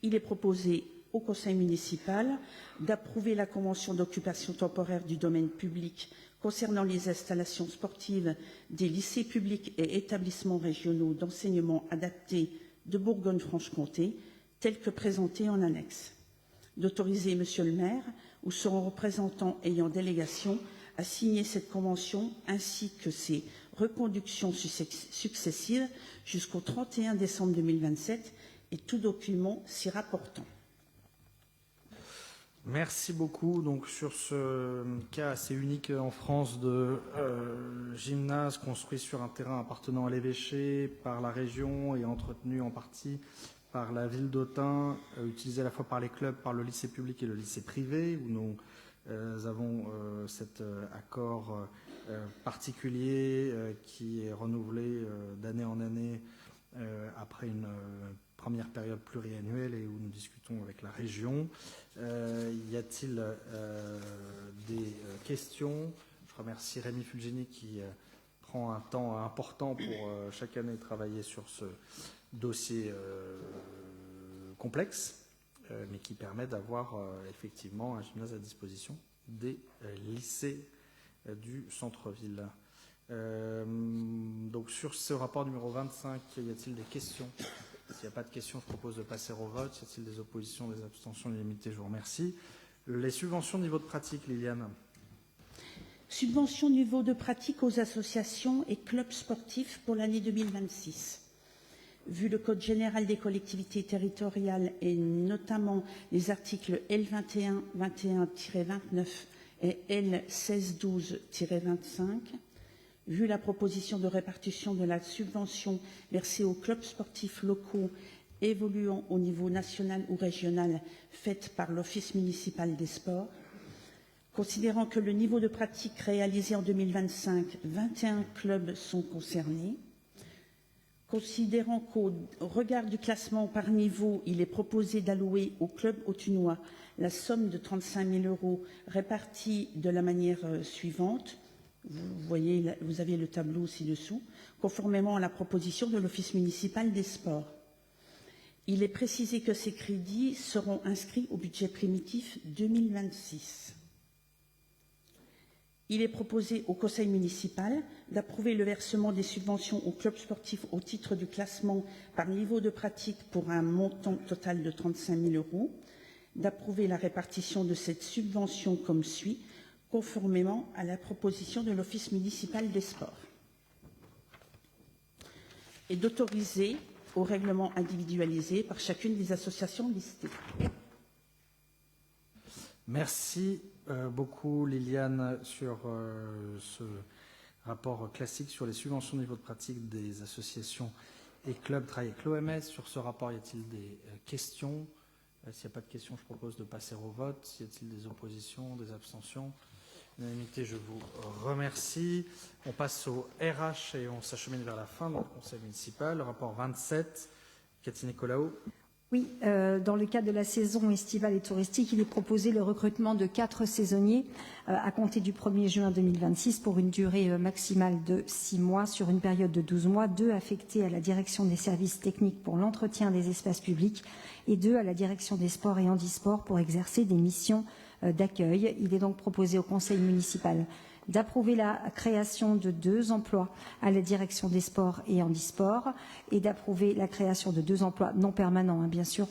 Speaker 8: Il est proposé au Conseil municipal d'approuver la convention d'occupation temporaire du domaine public concernant les installations sportives des lycées publics et établissements régionaux d'enseignement adapté de Bourgogne-Franche-Comté, telle que présentée en annexe. D'autoriser Monsieur le maire ou son représentant ayant délégation à signer cette convention ainsi que ses reconductions successives jusqu'au 31 décembre 2027 et tout document s'y rapportant.
Speaker 2: Merci beaucoup. Donc, sur ce cas assez unique en France de gymnase construit sur un terrain appartenant à l'évêché par la région et entretenu en partie par la ville d'Autun, utilisé à la fois par les clubs, par le lycée public et le lycée privé, où nous avons cet accord particulier qui est renouvelé d'année en année après une première période pluriannuelle et où nous discutons avec la région. Y a-t-il des questions? Je remercie Rémi Fulgini qui prend un temps important pour chaque année travailler sur ce dossier complexe, mais qui permet d'avoir effectivement un gymnase à disposition des lycées du centre-ville. Donc sur ce rapport numéro 25, y a-t-il des questions? S'il n'y a pas de questions, je propose de passer au vote. Y a-t-il des oppositions, des abstentions limitées? Je vous remercie. Les subventions niveau de pratique, Liliane.
Speaker 8: Subventions niveau de pratique aux associations et clubs sportifs pour l'année 2026. Vu le Code général des collectivités territoriales et notamment les articles L2121-29 et L1612-25, vu la proposition de répartition de la subvention versée aux clubs sportifs locaux évoluant au niveau national ou régional faite par l'Office municipal des sports, considérant que le niveau de pratique réalisé en 2025, 21 clubs sont concernés, considérant qu'au regard du classement par niveau, il est proposé d'allouer au club autunois la somme de 35 000 € répartie de la manière suivante. Vous avez le tableau ci-dessous, conformément à la proposition de l'Office municipal des sports. Il est précisé que ces crédits seront inscrits au budget primitif 2026. Il est proposé au Conseil municipal d'approuver le versement des subventions aux clubs sportifs au titre du classement par niveau de pratique pour un montant total de 35 000 €, d'approuver la répartition de cette subvention comme suit, conformément à la proposition de l'Office municipal des sports, et d'autoriser au règlement individualisé par chacune des associations listées.
Speaker 2: Merci beaucoup Liliane sur ce rapport classique sur les subventions de niveau de pratique des associations et clubs travaillent avec l'OMS. Sur ce rapport, y a-t-il des questions? S'il n'y a pas de questions, je propose de passer au vote. Y a-t-il des oppositions, des abstentions? Unanimité, je vous remercie. On passe au RH et on s'achemine vers la fin du conseil municipal. Le rapport 27, Cathy Nicolaou.
Speaker 5: Oui, dans le cadre de la saison estivale et touristique, il est proposé le recrutement de 4 saisonniers à compter du 1er juin 2026 pour une durée maximale de 6 mois sur une période de 12 mois, 2 affectés à la direction des services techniques pour l'entretien des espaces publics et 2 à la direction des sports et handisports pour exercer des missions d'accueil. Il est donc proposé au conseil municipal d'approuver la création de 2 emplois à la direction des sports et handisports et d'approuver la création de 2 emplois non permanents, bien sûr,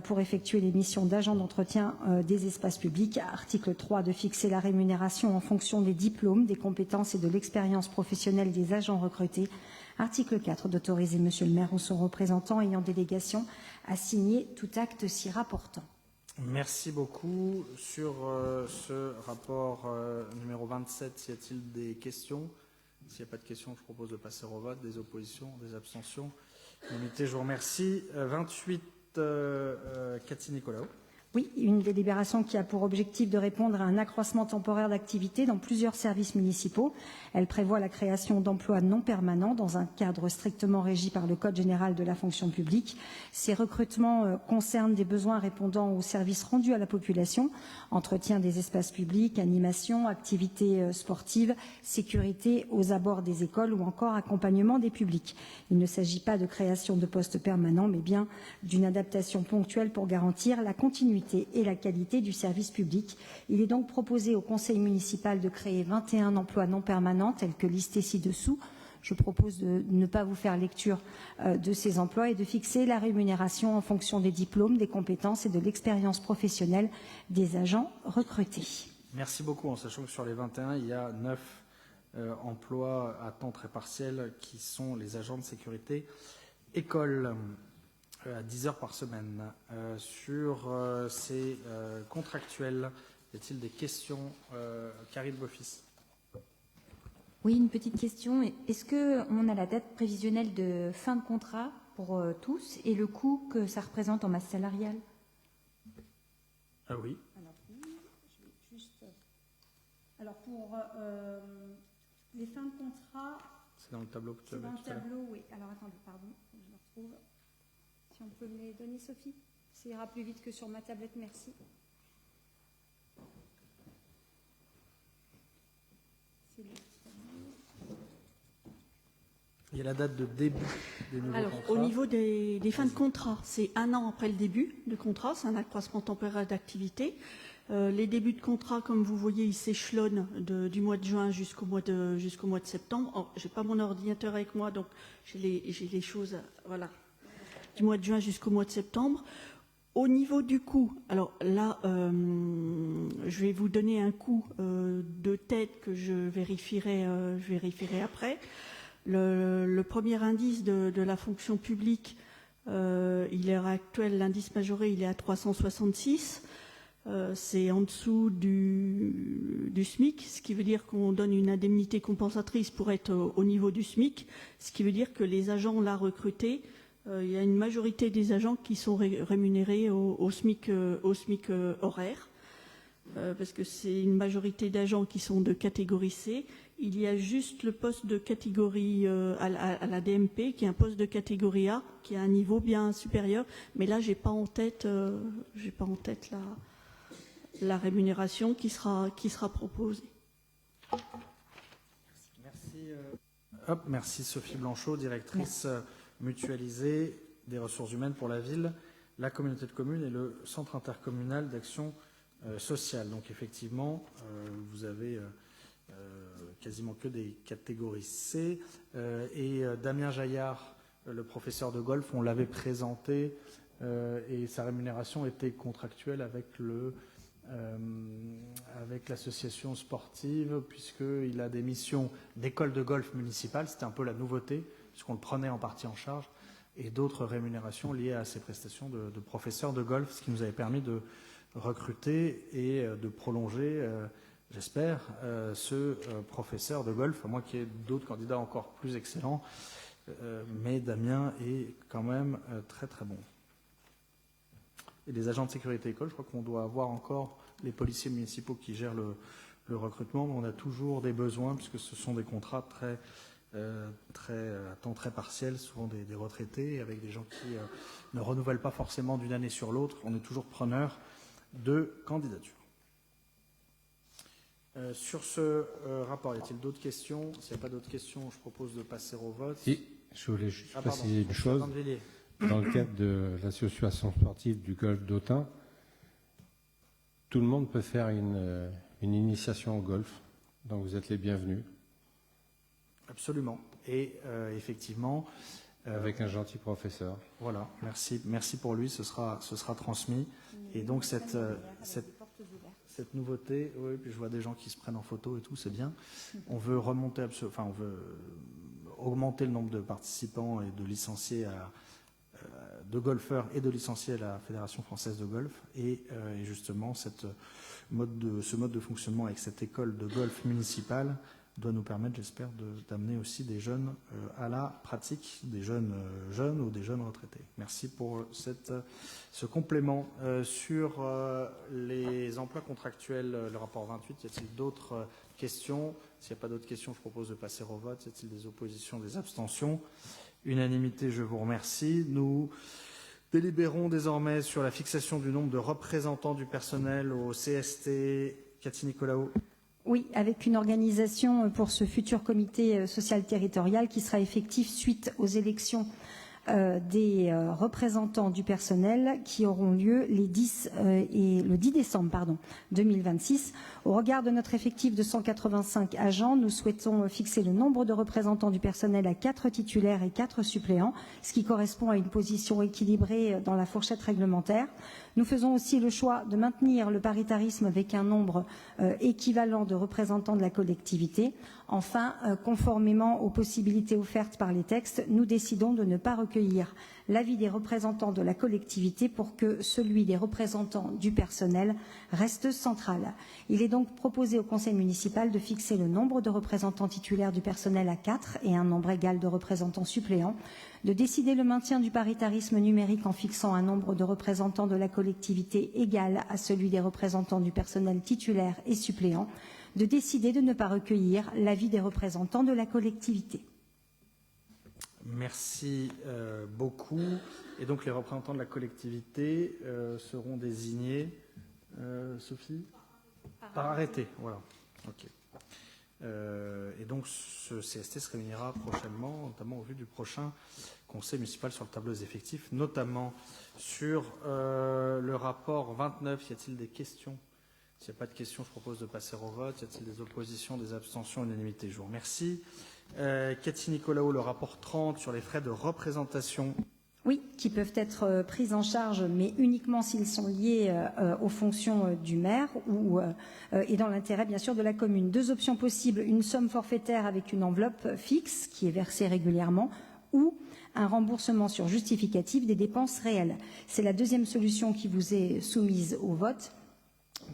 Speaker 5: pour effectuer les missions d'agent d'entretien des espaces publics. Article 3, de fixer la rémunération en fonction des diplômes, des compétences et de l'expérience professionnelle des agents recrutés. Article 4, d'autoriser Monsieur le maire ou son représentant ayant délégation à signer tout acte s'y rapportant.
Speaker 2: Merci beaucoup. Sur ce rapport numéro 27, y a-t-il des questions, S'il n'y a pas de questions, je propose de passer au vote. Des oppositions, des abstentions. Unanimité, je vous remercie. 28, Cathy Nicolaou.
Speaker 5: Oui, une délibération qui a pour objectif de répondre à un accroissement temporaire d'activité dans plusieurs services municipaux. Elle prévoit la création d'emplois non permanents dans un cadre strictement régi par le Code général de la fonction publique. Ces recrutements concernent des besoins répondant aux services rendus à la population, entretien des espaces publics, animation, activités sportives, sécurité aux abords des écoles ou encore accompagnement des publics. Il ne s'agit pas de création de postes permanents, mais bien d'une adaptation ponctuelle pour garantir la continuité et la qualité du service public. Il est donc proposé au conseil municipal de créer 21 emplois non permanents tels que listés ci-dessous. Je propose de ne pas vous faire lecture de ces emplois et de fixer la rémunération en fonction des diplômes, des compétences et de l'expérience professionnelle des agents recrutés.
Speaker 2: Merci beaucoup, en sachant que sur les 21, il y a 9 emplois à temps très partiel qui sont les agents de sécurité école. À 10 heures par semaine. Sur ces contractuels, y a-t-il des questions? Karine Beaufils.
Speaker 9: Oui, une petite question. Est-ce qu'on a la date prévisionnelle de fin de contrat pour tous et le coût que ça représente en masse salariale?
Speaker 2: Oui.
Speaker 5: Alors, je vais juste... Alors, pour les fins de contrat...
Speaker 2: C'est dans le tableau que tu avais
Speaker 5: tout à l'heure.
Speaker 2: tout à l'heure.
Speaker 5: C'est dans le tableau, oui. Alors, attendez, pardon, je le retrouve. Si on peut me les donner, Sophie, ça ira plus vite que sur ma tablette, merci.
Speaker 2: Il y a la date de début des nouveaux
Speaker 8: Alors,
Speaker 2: contrats.
Speaker 8: au niveau des fins de contrat, c'est 1 an après le début de contrat, c'est un accroissement temporaire d'activité. Les débuts de contrat, comme vous voyez, ils s'échelonnent du mois de juin jusqu'au mois de septembre. Je n'ai pas mon ordinateur avec moi, donc j'ai les choses, voilà, du mois de juin jusqu'au mois de septembre. Au niveau du coût, alors là, je vais vous donner un coût de tête que je vérifierai après. Le premier indice de la fonction publique, il est actuel, l'indice majoré, il est à 366. C'est en dessous du SMIC, ce qui veut dire qu'on donne une indemnité compensatrice pour être au niveau du SMIC, ce qui veut dire que les agents là recrutés, il y a une majorité des agents qui sont rémunérés au SMIC horaire, parce que c'est une majorité d'agents qui sont de catégorie C. Il y a juste le poste de catégorie à la DMP, qui est un poste de catégorie A, qui a un niveau bien supérieur. Mais là, j'ai pas en tête la rémunération qui sera proposée.
Speaker 2: Merci Sophie Blanchot, directrice mutualisée des ressources humaines pour la ville, la communauté de communes et le centre intercommunal d'action sociale. Donc effectivement, vous avez quasiment que des catégories C. Et Damien Jaillard, le professeur de golf, on l'avait présenté et sa rémunération était contractuelle avec l'association sportive, puisqu'il a des missions d'école de golf municipale. C'était un peu la nouveauté, puisqu'on le prenait en partie en charge, et d'autres rémunérations liées à ses prestations de professeur de golf, ce qui nous avait permis de recruter et de prolonger, j'espère, ce professeur de golf, à moins qu'il y ait d'autres candidats encore plus excellents. Mais Damien est quand même très très bon. Et les agents de sécurité école, je crois qu'on doit avoir encore les policiers municipaux qui gèrent le recrutement, mais on a toujours des besoins, puisque ce sont des contrats à temps très partiel, souvent des retraités, avec des gens qui ne renouvellent pas forcément d'une année sur l'autre. On est toujours preneur de candidatures. Sur ce rapport, y a-t-il d'autres questions? S'il n'y a pas d'autres questions, je propose de passer au vote.
Speaker 10: Si, je voulais juste préciser une chose. Dans le cadre de l'association sportive du golf d'Autun, tout le monde peut faire une initiation au golf. Donc vous êtes les bienvenus.
Speaker 2: Absolument. Et effectivement...
Speaker 10: avec un gentil professeur.
Speaker 2: Voilà, merci pour lui, ce sera transmis. Et donc cette nouveauté, oui, puis je vois des gens qui se prennent en photo et tout, c'est bien. On veut on veut augmenter le nombre de participants et de licenciés de golfeurs et de licenciés à la Fédération française de golf. Et justement, ce mode de fonctionnement avec cette école de golf municipale doit nous permettre, j'espère, d'amener aussi des jeunes à la pratique, des jeunes jeunes ou des jeunes retraités. Merci pour ce complément. Sur les emplois contractuels, le rapport 28, y a-t-il d'autres questions? S'il n'y a pas d'autres questions, je propose de passer au vote. Y a-t-il des oppositions, des abstentions? Unanimité, je vous remercie. Nous délibérons désormais sur la fixation du nombre de représentants du personnel au CST. Cathy Nicolaou.
Speaker 5: Oui, avec une organisation pour ce futur comité social territorial qui sera effectif suite aux élections des représentants du personnel qui auront lieu le 10 décembre 2026. Au regard de notre effectif de 185 agents, nous souhaitons fixer le nombre de représentants du personnel à 4 titulaires et 4 suppléants, ce qui correspond à une position équilibrée dans la fourchette réglementaire. Nous faisons aussi le choix de maintenir le paritarisme avec un nombre équivalent de représentants de la collectivité. Enfin, conformément aux possibilités offertes par les textes, nous décidons de ne pas recueillir l'avis des représentants de la collectivité pour que celui des représentants du personnel reste central. Il est donc proposé au conseil municipal de fixer le nombre de représentants titulaires du personnel à 4 et un nombre égal de représentants suppléants, de décider le maintien du paritarisme numérique en fixant un nombre de représentants de la collectivité égal à celui des représentants du personnel titulaire et suppléant, de décider de ne pas recueillir l'avis des représentants de la collectivité.
Speaker 2: Merci beaucoup. Et donc les représentants de la collectivité seront désignés, Sophie, par arrêté. Voilà. Ok. Et donc ce CST se réunira prochainement, notamment au vu du prochain conseil municipal sur le tableau des effectifs, notamment sur le rapport 29. Y a-t-il des questions? S'il n'y a pas de questions, je propose de passer au vote. Y a-t-il des oppositions, des abstentions? Unanimité, je vous remercie. Cathy Nicolaou, le rapport 30 sur les frais de représentation.
Speaker 5: Oui, qui peuvent être pris en charge, mais uniquement s'ils sont liés aux fonctions du maire et dans l'intérêt, bien sûr, de la commune. Deux options possibles, une somme forfaitaire avec une enveloppe fixe qui est versée régulièrement ou un remboursement sur justificatif des dépenses réelles. C'est la deuxième solution qui vous est soumise au vote,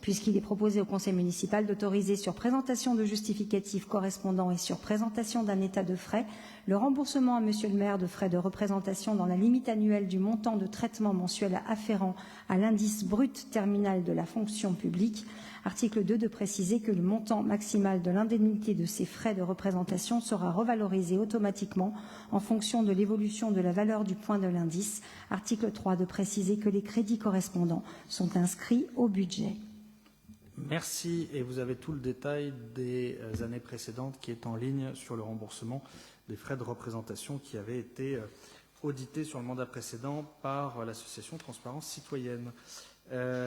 Speaker 5: puisqu'il est proposé au conseil municipal d'autoriser sur présentation de justificatifs correspondants et sur présentation d'un état de frais le remboursement à monsieur le maire de frais de représentation dans la limite annuelle du montant de traitement mensuel afférent à l'indice brut terminal de la fonction publique. Article 2, de préciser que le montant maximal de l'indemnité de ces frais de représentation sera revalorisé automatiquement en fonction de l'évolution de la valeur du point de l'indice. Article 3, de préciser que les crédits correspondants sont inscrits au budget.
Speaker 2: Merci. Et vous avez tout le détail des années précédentes qui est en ligne sur le remboursement des frais de représentation qui avaient été audités sur le mandat précédent par l'association Transparence Citoyenne.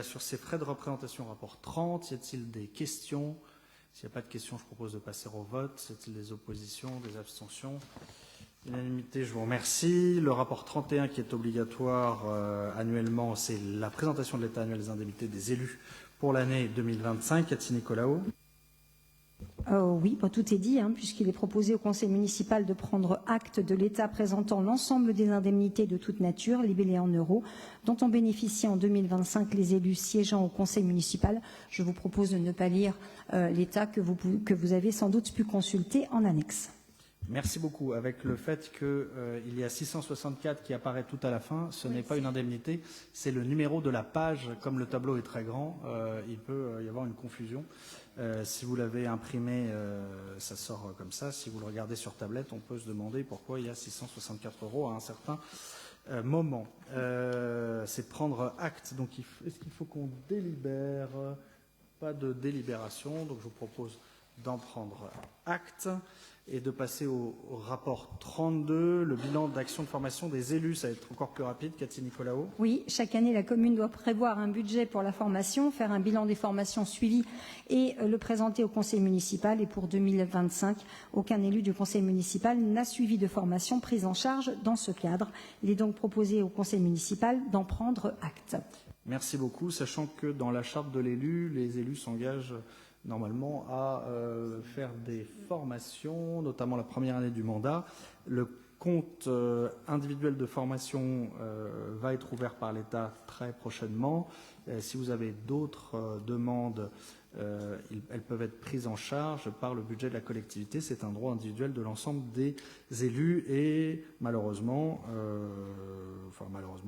Speaker 2: Sur ces frais de représentation, rapport 30, y a-t-il des questions? S'il n'y a pas de questions, je propose de passer au vote. Y a-t-il des oppositions, des abstentions? Unanimité, je vous remercie. Le rapport 31 qui est obligatoire annuellement, c'est la présentation de l'état annuel des indemnités des élus pour l'année 2025. Cathy Nicolaou.
Speaker 5: Oui, tout est dit, puisqu'il est proposé au conseil municipal de prendre acte de l'état présentant l'ensemble des indemnités de toute nature, libellées en euros, dont ont bénéficié en 2025 les élus siégeant au conseil municipal. Je vous propose de ne pas lire l'état que vous avez sans doute pu consulter en annexe.
Speaker 2: Merci beaucoup. Avec le fait qu'il y a 664 qui apparaît tout à la fin, ce n'est pas une indemnité, c'est le numéro de la page. Comme le tableau est très grand, il peut y avoir une confusion. Si vous l'avez imprimé, ça sort comme ça. Si vous le regardez sur tablette, on peut se demander pourquoi il y a 664 € à un certain moment. C'est prendre acte. Donc, est-ce qu'il faut qu'on délibère? Pas de délibération. Donc, je vous propose d'en prendre acte et de passer au rapport 32, le bilan d'action de formation des élus. Ça va être encore plus rapide. Cathy Nicolaou.
Speaker 5: Oui, chaque année, la commune doit prévoir un budget pour la formation, faire un bilan des formations suivies et le présenter au conseil municipal. Et pour 2025, aucun élu du conseil municipal n'a suivi de formation prise en charge dans ce cadre. Il est donc proposé au conseil municipal d'en prendre acte.
Speaker 2: Merci beaucoup, sachant que dans la charte de l'élu, les élus s'engagent normalement à faire des formations, notamment la première année du mandat. Le compte individuel de formation va être ouvert par l'État très prochainement. Si vous avez d'autres demandes elles peuvent être prises en charge par le budget de la collectivité. C'est un droit individuel de l'ensemble des élus et malheureusement,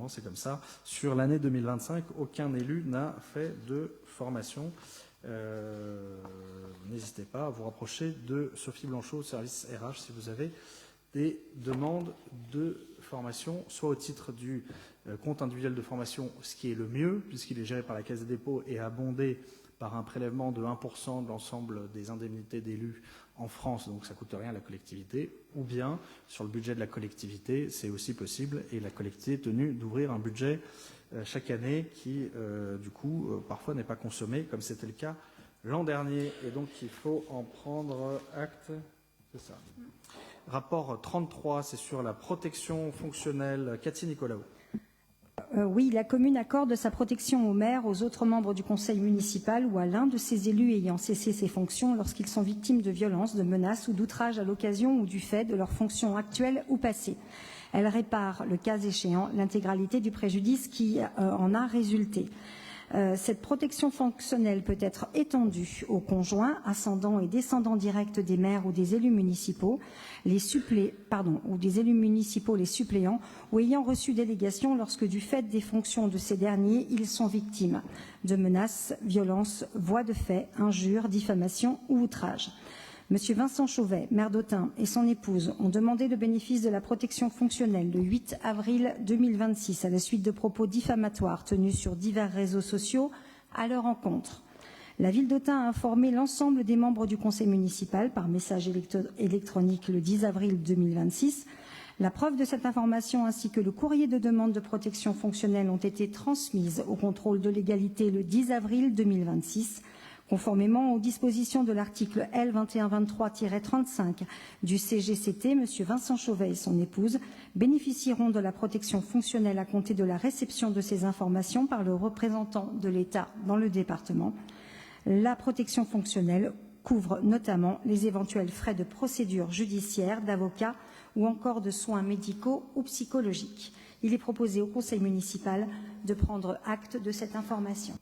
Speaker 2: c'est comme ça, sur l'année 2025, aucun élu n'a fait de formation. N'hésitez pas à vous rapprocher de Sophie Blanchot, service RH, si vous avez des demandes de formation, soit au titre du compte individuel de formation, ce qui est le mieux, puisqu'il est géré par la Caisse des dépôts et abondé par un prélèvement de 1% de l'ensemble des indemnités d'élus en France, donc ça ne coûte rien à la collectivité, ou bien sur le budget de la collectivité, c'est aussi possible, et la collectivité est tenue d'ouvrir un budget chaque année qui, du coup, parfois n'est pas consommé, comme c'était le cas l'an dernier, et donc il faut en prendre acte. C'est ça. Rapport 33, c'est sur la protection fonctionnelle. Cathy Nicolaou.
Speaker 5: Oui, la commune accorde sa protection au maire, aux autres membres du conseil municipal ou à l'un de ses élus ayant cessé ses fonctions lorsqu'ils sont victimes de violences, de menaces ou d'outrages à l'occasion ou du fait de leurs fonctions actuelles ou passées. Elle répare, le cas échéant, l'intégralité du préjudice qui en a résulté. Cette protection fonctionnelle peut être étendue aux conjoints, ascendants et descendants directs des maires ou des élus municipaux, les suppléants ou ayant reçu délégation lorsque du fait des fonctions de ces derniers, ils sont victimes de menaces, violences, voies de fait, injures, diffamations ou outrages. Monsieur Vincent Chauvet, maire d'Autun, et son épouse ont demandé le bénéfice de la protection fonctionnelle le 8 avril 2026 à la suite de propos diffamatoires tenus sur divers réseaux sociaux à leur encontre. La ville d'Autun a informé l'ensemble des membres du conseil municipal par message électronique le 10 avril 2026. La preuve de cette information ainsi que le courrier de demande de protection fonctionnelle ont été transmises au contrôle de légalité le 10 avril 2026. Conformément aux dispositions de l'article L 2123-35 du CGCT, M. Vincent Chauvet et son épouse bénéficieront de la protection fonctionnelle à compter de la réception de ces informations par le représentant de l'État dans le département. La protection fonctionnelle couvre notamment les éventuels frais de procédure judiciaire, d'avocat ou encore de soins médicaux ou psychologiques. Il est proposé au conseil municipal de prendre acte de cette information.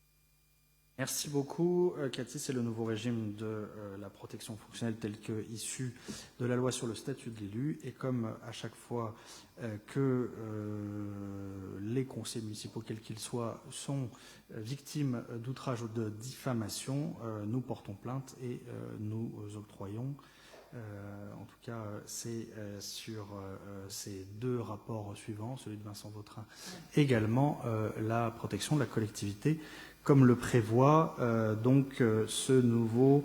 Speaker 2: Merci beaucoup, Cathy. C'est le nouveau régime de la protection fonctionnelle tel que issu de la loi sur le statut de l'élu. Et comme à chaque fois que les conseils municipaux, quels qu'ils soient, sont victimes d'outrage ou de diffamation, nous portons plainte et nous octroyons, en tout cas c'est sur ces deux rapports suivants, celui de Vincent Vautrin, également la protection de la collectivité, comme le prévoit ce nouveau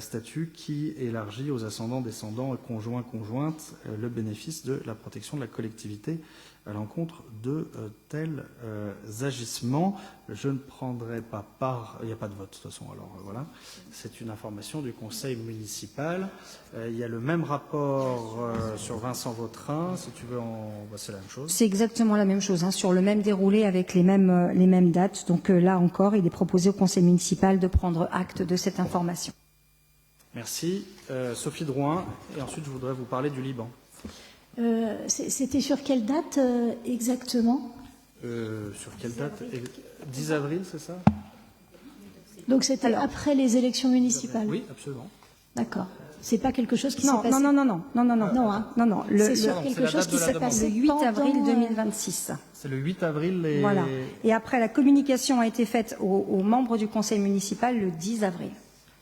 Speaker 2: statut qui élargit aux ascendants, descendants et conjoints, conjointes le bénéfice de la protection de la collectivité à l'encontre de tels agissements. Je ne prendrai pas part, il n'y a pas de vote de toute façon, alors voilà, c'est une information du conseil municipal. Il y a le même rapport sur Vincent Vautrin, si tu veux, c'est la même chose.
Speaker 5: C'est exactement la même chose, hein, sur le même déroulé avec les mêmes dates. Donc là encore, il est proposé au conseil municipal de prendre acte de cette information.
Speaker 2: Merci. Sophie Drouin, et ensuite je voudrais vous parler du Liban.
Speaker 3: C'était sur quelle date exactement
Speaker 2: Sur quelle date 10 avril, c'est ça?
Speaker 3: Donc c'était après les élections municipales?
Speaker 2: Oui, absolument.
Speaker 3: D'accord. C'est pas quelque chose qui s'est passé?
Speaker 5: Non.
Speaker 3: Non, hein.
Speaker 5: Non.
Speaker 3: C'est sur quelque chose qui s'est passé
Speaker 5: le 8 avril 2026.
Speaker 2: C'est le 8 avril.
Speaker 5: Voilà. Et après, la communication a été faite aux membres du conseil municipal le 10 avril.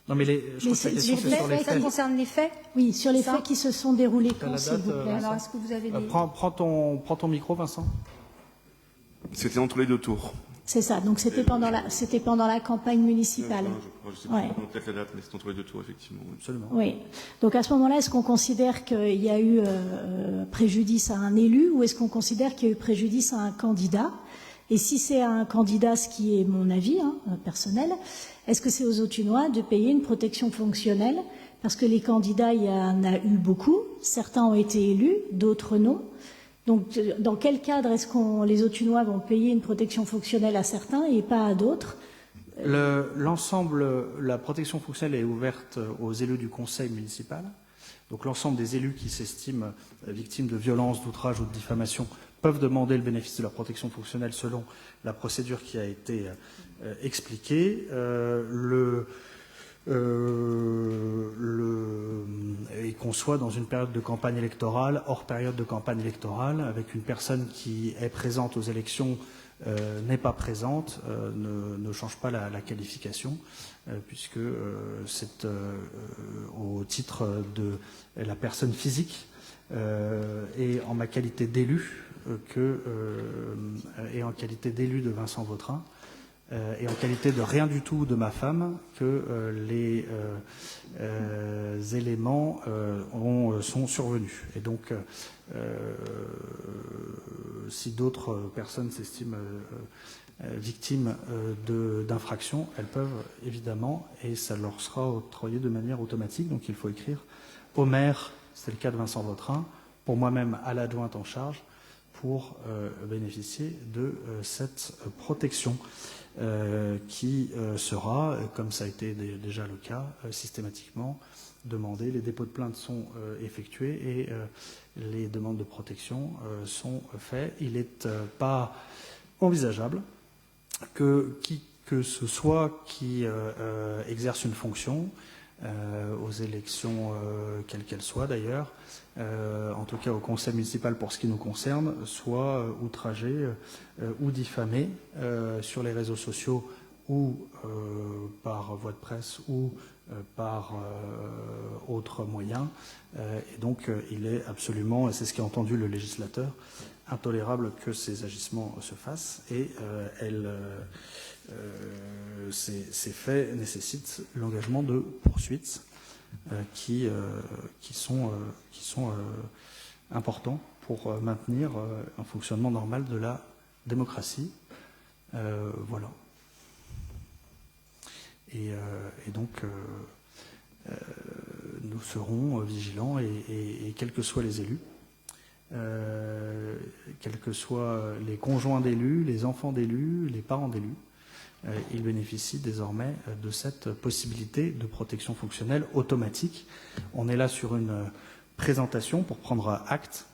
Speaker 2: Non, mais je crois que la question, c'est sur les faits.
Speaker 5: Ça concerne les faits?
Speaker 3: Oui, sur les faits qui se sont déroulés quand, s'il vous plaît.
Speaker 5: Alors, est-ce que vous avez des...
Speaker 2: Prends ton micro, Vincent.
Speaker 11: C'était entre les deux tours.
Speaker 3: C'est ça, donc c'était pendant la campagne municipale.
Speaker 11: Je sais pas peut-être la date, mais c'était entre les deux tours, effectivement.
Speaker 2: Absolument.
Speaker 3: Oui. Donc à ce moment-là, est-ce qu'on considère qu'il y a eu préjudice à un élu ou est-ce qu'on considère qu'il y a eu préjudice à un candidat? Et si c'est à un candidat, ce qui est mon avis personnel, est-ce que c'est aux Authunois de payer une protection fonctionnelle? Parce que les candidats, il y en a eu beaucoup. Certains ont été élus, d'autres non. Donc, dans quel cadre est-ce que les Authunois vont payer une protection fonctionnelle à certains et pas à d'autres?
Speaker 2: L'ensemble, la protection fonctionnelle est ouverte aux élus du conseil municipal. Donc l'ensemble des élus qui s'estiment victimes de violences, d'outrages ou de diffamation peuvent demander le bénéfice de la protection fonctionnelle selon la procédure qui a été expliquée. Et qu'on soit dans une période de campagne électorale, hors période de campagne électorale, avec une personne qui est présente aux élections n'est pas présente, ne change pas la qualification, puisque c'est au titre de la personne physique et en ma qualité d'élu et en qualité d'élu de Vincent Vautrin et en qualité de rien du tout de ma femme que les éléments sont survenus. Et donc, si d'autres personnes s'estiment victimes d'infractions, elles peuvent évidemment, et ça leur sera octroyé de manière automatique, donc il faut écrire au maire, c'est le cas de Vincent Vautrin, pour moi-même à l'adjointe en charge, pour bénéficier de cette protection qui sera, comme ça a été déjà le cas, systématiquement demandée. Les dépôts de plainte sont effectués et les demandes de protection sont faites. Il n'est pas envisageable que qui que ce soit qui exerce une fonction aux élections, quelles qu'elles soient d'ailleurs, en tout cas au conseil municipal pour ce qui nous concerne, soit outragé ou diffamé sur les réseaux sociaux ou par voie de presse ou par autres moyens. Et donc il est absolument, et c'est ce qu'a entendu le législateur, intolérable que ces agissements se fassent et ces faits nécessitent l'engagement de poursuites qui sont importants pour maintenir un fonctionnement normal de la démocratie. Voilà. Et donc, nous serons vigilants et quels que soient les élus, quels que soient les conjoints d'élus, les enfants d'élus, les parents d'élus, ils bénéficient désormais de cette possibilité de protection fonctionnelle automatique. On est là sur une présentation pour prendre acte,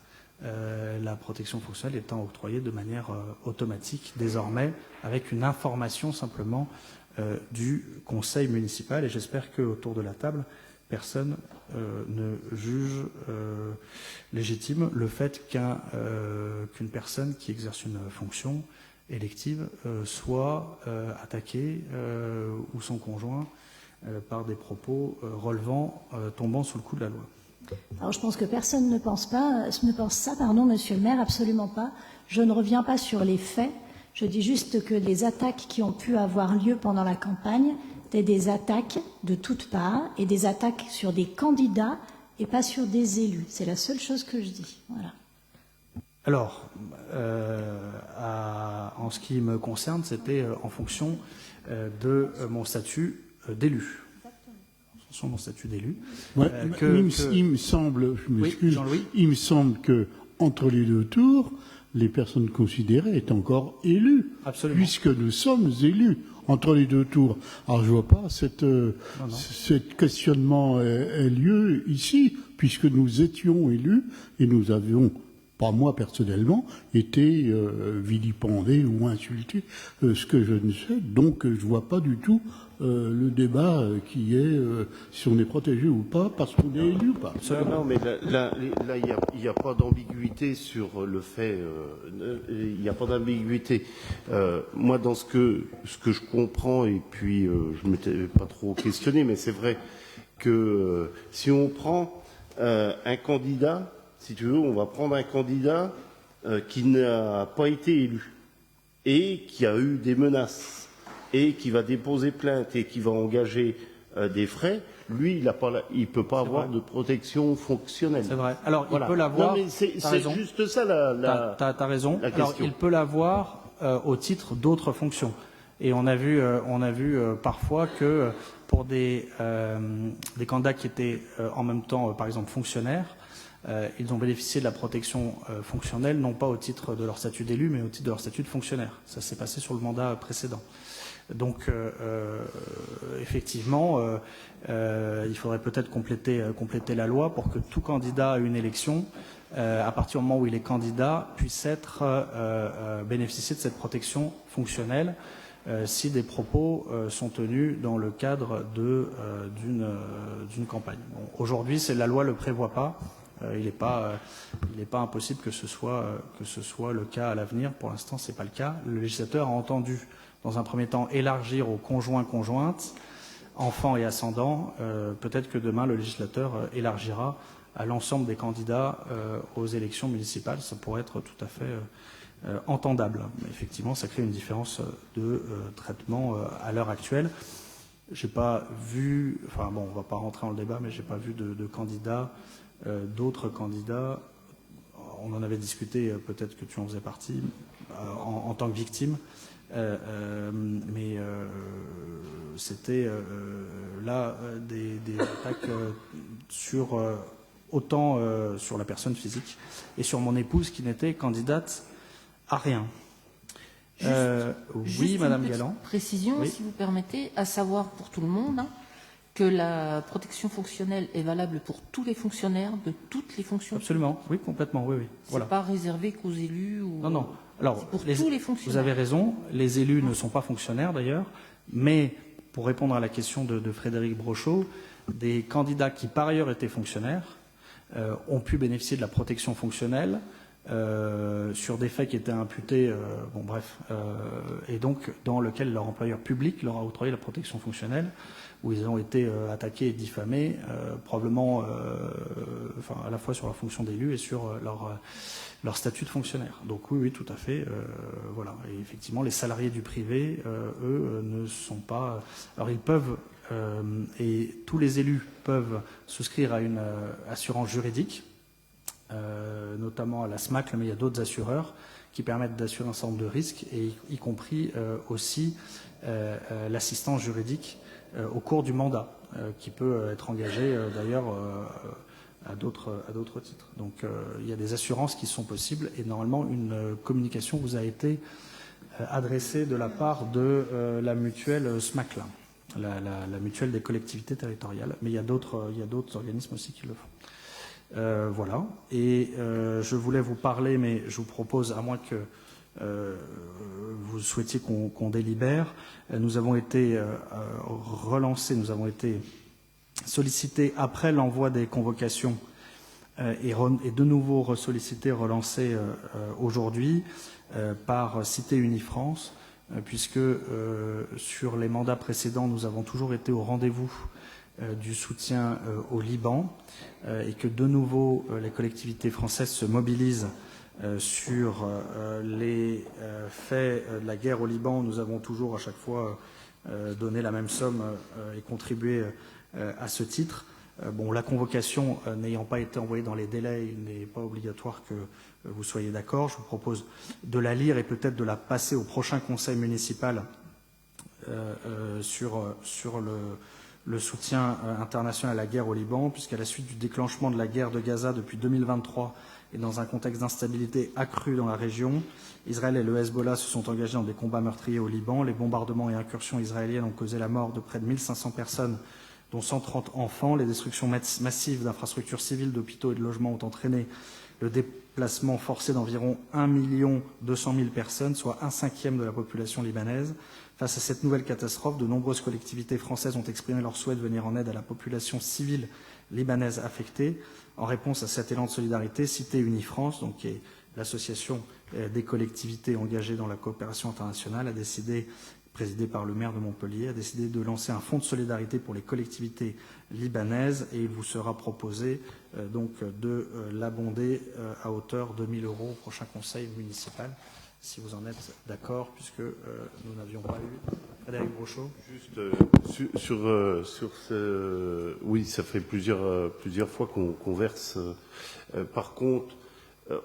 Speaker 2: la protection fonctionnelle étant octroyée de manière automatique désormais, avec une information simplement du conseil municipal. Et j'espère qu'autour de la table, personne ne juge légitime le fait qu'une personne qui exerce une fonction élective soit attaquée ou son conjoint par des propos relevant, tombant sous le coup de la loi.
Speaker 3: Alors je pense que personne ne pense ça, monsieur le maire, absolument pas. Je ne reviens pas sur les faits. Je dis juste que les attaques qui ont pu avoir lieu pendant la campagne étaient des attaques de toutes parts et des attaques sur des candidats et pas sur des élus. C'est la seule chose que je dis. Voilà.
Speaker 2: Alors, en ce qui me concerne, c'était en fonction de mon statut d'élu. En fonction de mon statut d'élu.
Speaker 12: Ouais, il me semble, je m'excuse,
Speaker 2: Jean-Louis,
Speaker 12: il me semble que entre les deux tours, les personnes considérées est encore élues.
Speaker 2: Absolument.
Speaker 12: Puisque nous sommes élus entre les deux tours. Alors je vois pas cette questionnement ait lieu ici, puisque nous étions élus et nous avions, pas moi personnellement, été vilipendés ou insultés, ce que je ne sais. Donc je vois pas du tout le débat qui est si on est protégé ou pas parce qu'on est élu ou pas.
Speaker 13: Non, mais là, il n'y a pas d'ambiguïté sur le fait. Il n'y a pas d'ambiguïté. Moi, dans ce que je comprends, et puis je ne m'étais pas trop questionné, mais c'est vrai que si on prend un candidat, si tu veux, on va prendre un candidat qui n'a pas été élu et qui a eu des menaces et qui va déposer plainte et qui va engager des frais, lui, il peut pas avoir de protection fonctionnelle.
Speaker 2: C'est vrai. Alors,
Speaker 13: voilà.
Speaker 2: Il peut l'avoir.
Speaker 13: C'est juste ça
Speaker 2: T'as raison.
Speaker 13: La
Speaker 2: Alors,
Speaker 13: question.
Speaker 2: il peut l'avoir au titre d'autres fonctions. Et on a vu parfois que pour des candidats qui étaient en même temps, par exemple, fonctionnaires, ils ont bénéficié de la protection fonctionnelle, non pas au titre de leur statut d'élu, mais au titre de leur statut de fonctionnaire. Ça s'est passé sur le mandat précédent. Donc, effectivement, il faudrait peut-être compléter la loi pour que tout candidat à une élection, à partir du moment où il est candidat, puisse bénéficier de cette protection fonctionnelle si des propos sont tenus dans le cadre d'une campagne. Bon, aujourd'hui, la loi ne le prévoit pas. Il n'est pas impossible que ce soit le cas à l'avenir. Pour l'instant, ce n'est pas le cas. Le législateur a entendu, dans un premier temps, élargir aux conjoints-conjointes, enfants et ascendants. Peut-être que demain, le législateur élargira à l'ensemble des candidats aux élections municipales. Ça pourrait être tout à fait entendable. Mais effectivement, ça crée une différence de traitement à l'heure actuelle. J'ai pas vu, enfin bon, on ne va pas rentrer dans le débat, mais j'ai pas vu de candidats, d'autres candidats. On en avait discuté, peut-être que tu en faisais partie, en tant que victime. Mais c'était là des attaques autant sur la personne physique et sur mon épouse qui n'était candidate à rien. Oui, Madame Galland.
Speaker 14: Précision,
Speaker 2: oui.
Speaker 14: Si vous permettez, à savoir pour tout le monde, que la protection fonctionnelle est valable pour tous les fonctionnaires de toutes les fonctions.
Speaker 2: Absolument, oui, complètement, oui.
Speaker 14: C'est pas réservé qu'aux élus ou...
Speaker 2: Non. Alors,
Speaker 14: pour tous les fonctionnaires.
Speaker 2: Vous avez raison, les élus ne sont pas fonctionnaires d'ailleurs, mais pour répondre à la question de Frédéric Brochot, des candidats qui par ailleurs étaient fonctionnaires ont pu bénéficier de la protection fonctionnelle sur des faits qui étaient imputés, et donc dans lequel leur employeur public leur a octroyé la protection fonctionnelle, où ils ont été attaqués et diffamés, probablement à la fois sur leur fonction d'élu et sur leur statut de fonctionnaire. Donc oui, tout à fait. Voilà. Et effectivement, les salariés du privé, eux, ne sont pas... Alors ils peuvent, et tous les élus peuvent souscrire à une assurance juridique, notamment à la SMAC, mais il y a d'autres assureurs qui permettent d'assurer un certain nombre de risques, et y compris aussi l'assistance juridique au cours du mandat, qui peut être engagé d'ailleurs à d'autres titres. Donc il y a des assurances qui sont possibles, et normalement une communication vous a été adressée de la part de la mutuelle SMAC, la mutuelle des collectivités territoriales, mais il y a d'autres organismes aussi qui le font. Voilà. Et je voulais vous parler, mais je vous propose, à moins que vous souhaitiez qu'on délibère, nous avons été relancés, nous avons été sollicités après l'envoi des convocations et de nouveau ressollicités, relancés aujourd'hui par Cité Unifrance, puisque sur les mandats précédents, nous avons toujours été au rendez-vous du soutien au Liban, et que de nouveau les collectivités françaises se mobilisent sur les faits de la guerre au Liban. Nous avons toujours à chaque fois donné la même somme et contribué à ce titre. Bon, la convocation n'ayant pas été envoyée dans les délais, il n'est pas obligatoire que vous soyez d'accord. Je vous propose de la lire et peut-être de la passer au prochain conseil municipal sur le soutien international à la guerre au Liban, puisqu'à la suite du déclenchement de la guerre de Gaza depuis 2023 et dans un contexte d'instabilité accrue dans la région, Israël et le Hezbollah se sont engagés dans des combats meurtriers au Liban. Les bombardements et incursions israéliennes ont causé la mort de près de 1500 personnes, dont 130 enfants. Les destructions massives d'infrastructures civiles, d'hôpitaux et de logements ont entraîné le déplacement forcé d'environ 1 200 000 personnes, soit 1/5 de la population libanaise. Face à cette nouvelle catastrophe, de nombreuses collectivités françaises ont exprimé leur souhait de venir en aide à la population civile libanaise affectée. En réponse à cet élan de solidarité, Cité Unifrance, donc qui est l'association des collectivités engagées dans la coopération internationale, a décidé, présidée par le maire de Montpellier, a décidé de lancer un fonds de solidarité pour les collectivités libanaises, et il vous sera proposé donc de l'abonder à hauteur de 1 000 € au prochain conseil municipal, si vous en êtes d'accord, puisque nous n'avions pas eu. Frédéric Brochot.
Speaker 13: Juste sur ce... Oui, ça fait plusieurs fois qu'on verse. Par contre,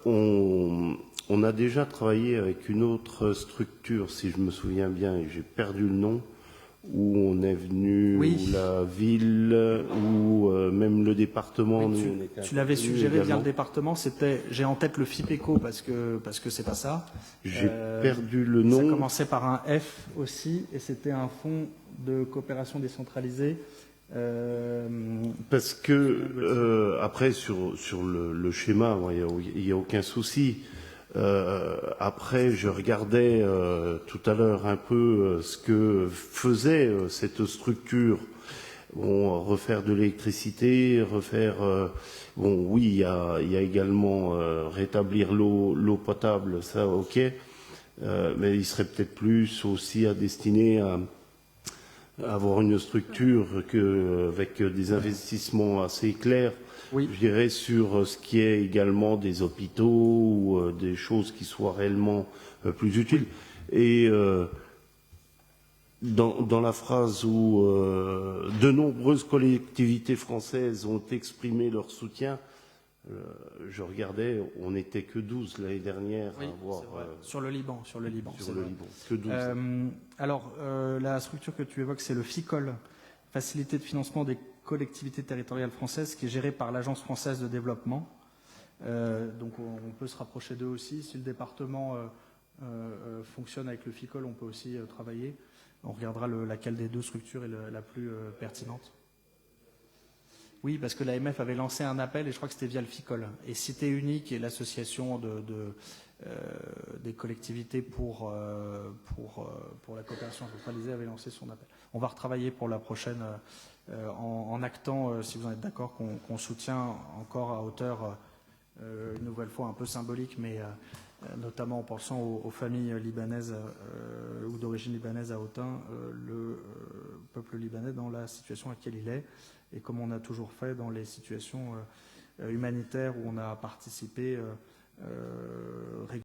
Speaker 13: on a déjà travaillé avec une autre structure, si je me souviens bien, et j'ai perdu le nom, où on est venu,
Speaker 2: Oui.
Speaker 13: où la ville, où même le département.
Speaker 2: Oui,
Speaker 13: nous, on était
Speaker 2: tu l'avais
Speaker 13: intervenus
Speaker 2: suggéré via
Speaker 13: également.
Speaker 2: le département, j'ai en tête le FIPECO parce que c'est pas ça.
Speaker 13: J'ai perdu le nom.
Speaker 2: Ça commençait par un F aussi, et c'était un fonds de coopération décentralisée.
Speaker 13: Parce que après sur le schéma, il n'y a aucun souci. Après, je regardais tout à l'heure un peu ce que faisait cette structure. Bon, refaire de l'électricité, refaire. Bon, oui, il y a également rétablir l'eau potable, ça, ok. Mais il serait peut-être plus aussi à destiner à avoir une structure avec des investissements assez clairs.
Speaker 2: Oui.
Speaker 13: Je dirais sur ce qui est également des hôpitaux ou des choses qui soient réellement plus utiles. Et dans la phrase où de nombreuses collectivités françaises ont exprimé leur soutien, je regardais, on n'était que 12 l'année dernière
Speaker 2: Oui,
Speaker 13: à avoir...
Speaker 2: sur le Liban.
Speaker 13: Sur le Liban, que 12.
Speaker 2: Alors, la structure que tu évoques, c'est le FICOL, Facilité de financement des collectivités territoriales françaises, qui est gérée par l'Agence française de développement. Donc on peut se rapprocher d'eux aussi. Si le département fonctionne avec le FICOL, on peut aussi travailler. On regardera laquelle des deux structures est la plus pertinente. Oui, parce que l'AMF avait lancé un appel, et je crois que c'était via le FICOL. Et Cité Unique et l'association des collectivités pour la coopération centralisée avaient lancé son appel. On va retravailler pour la prochaine en actant, si vous en êtes d'accord, qu'on soutient encore à hauteur, une nouvelle fois un peu symbolique, mais notamment en pensant aux familles libanaises ou d'origine libanaise à Autun, le peuple libanais dans la situation à laquelle il est, et comme on a toujours fait dans les situations humanitaires où on a participé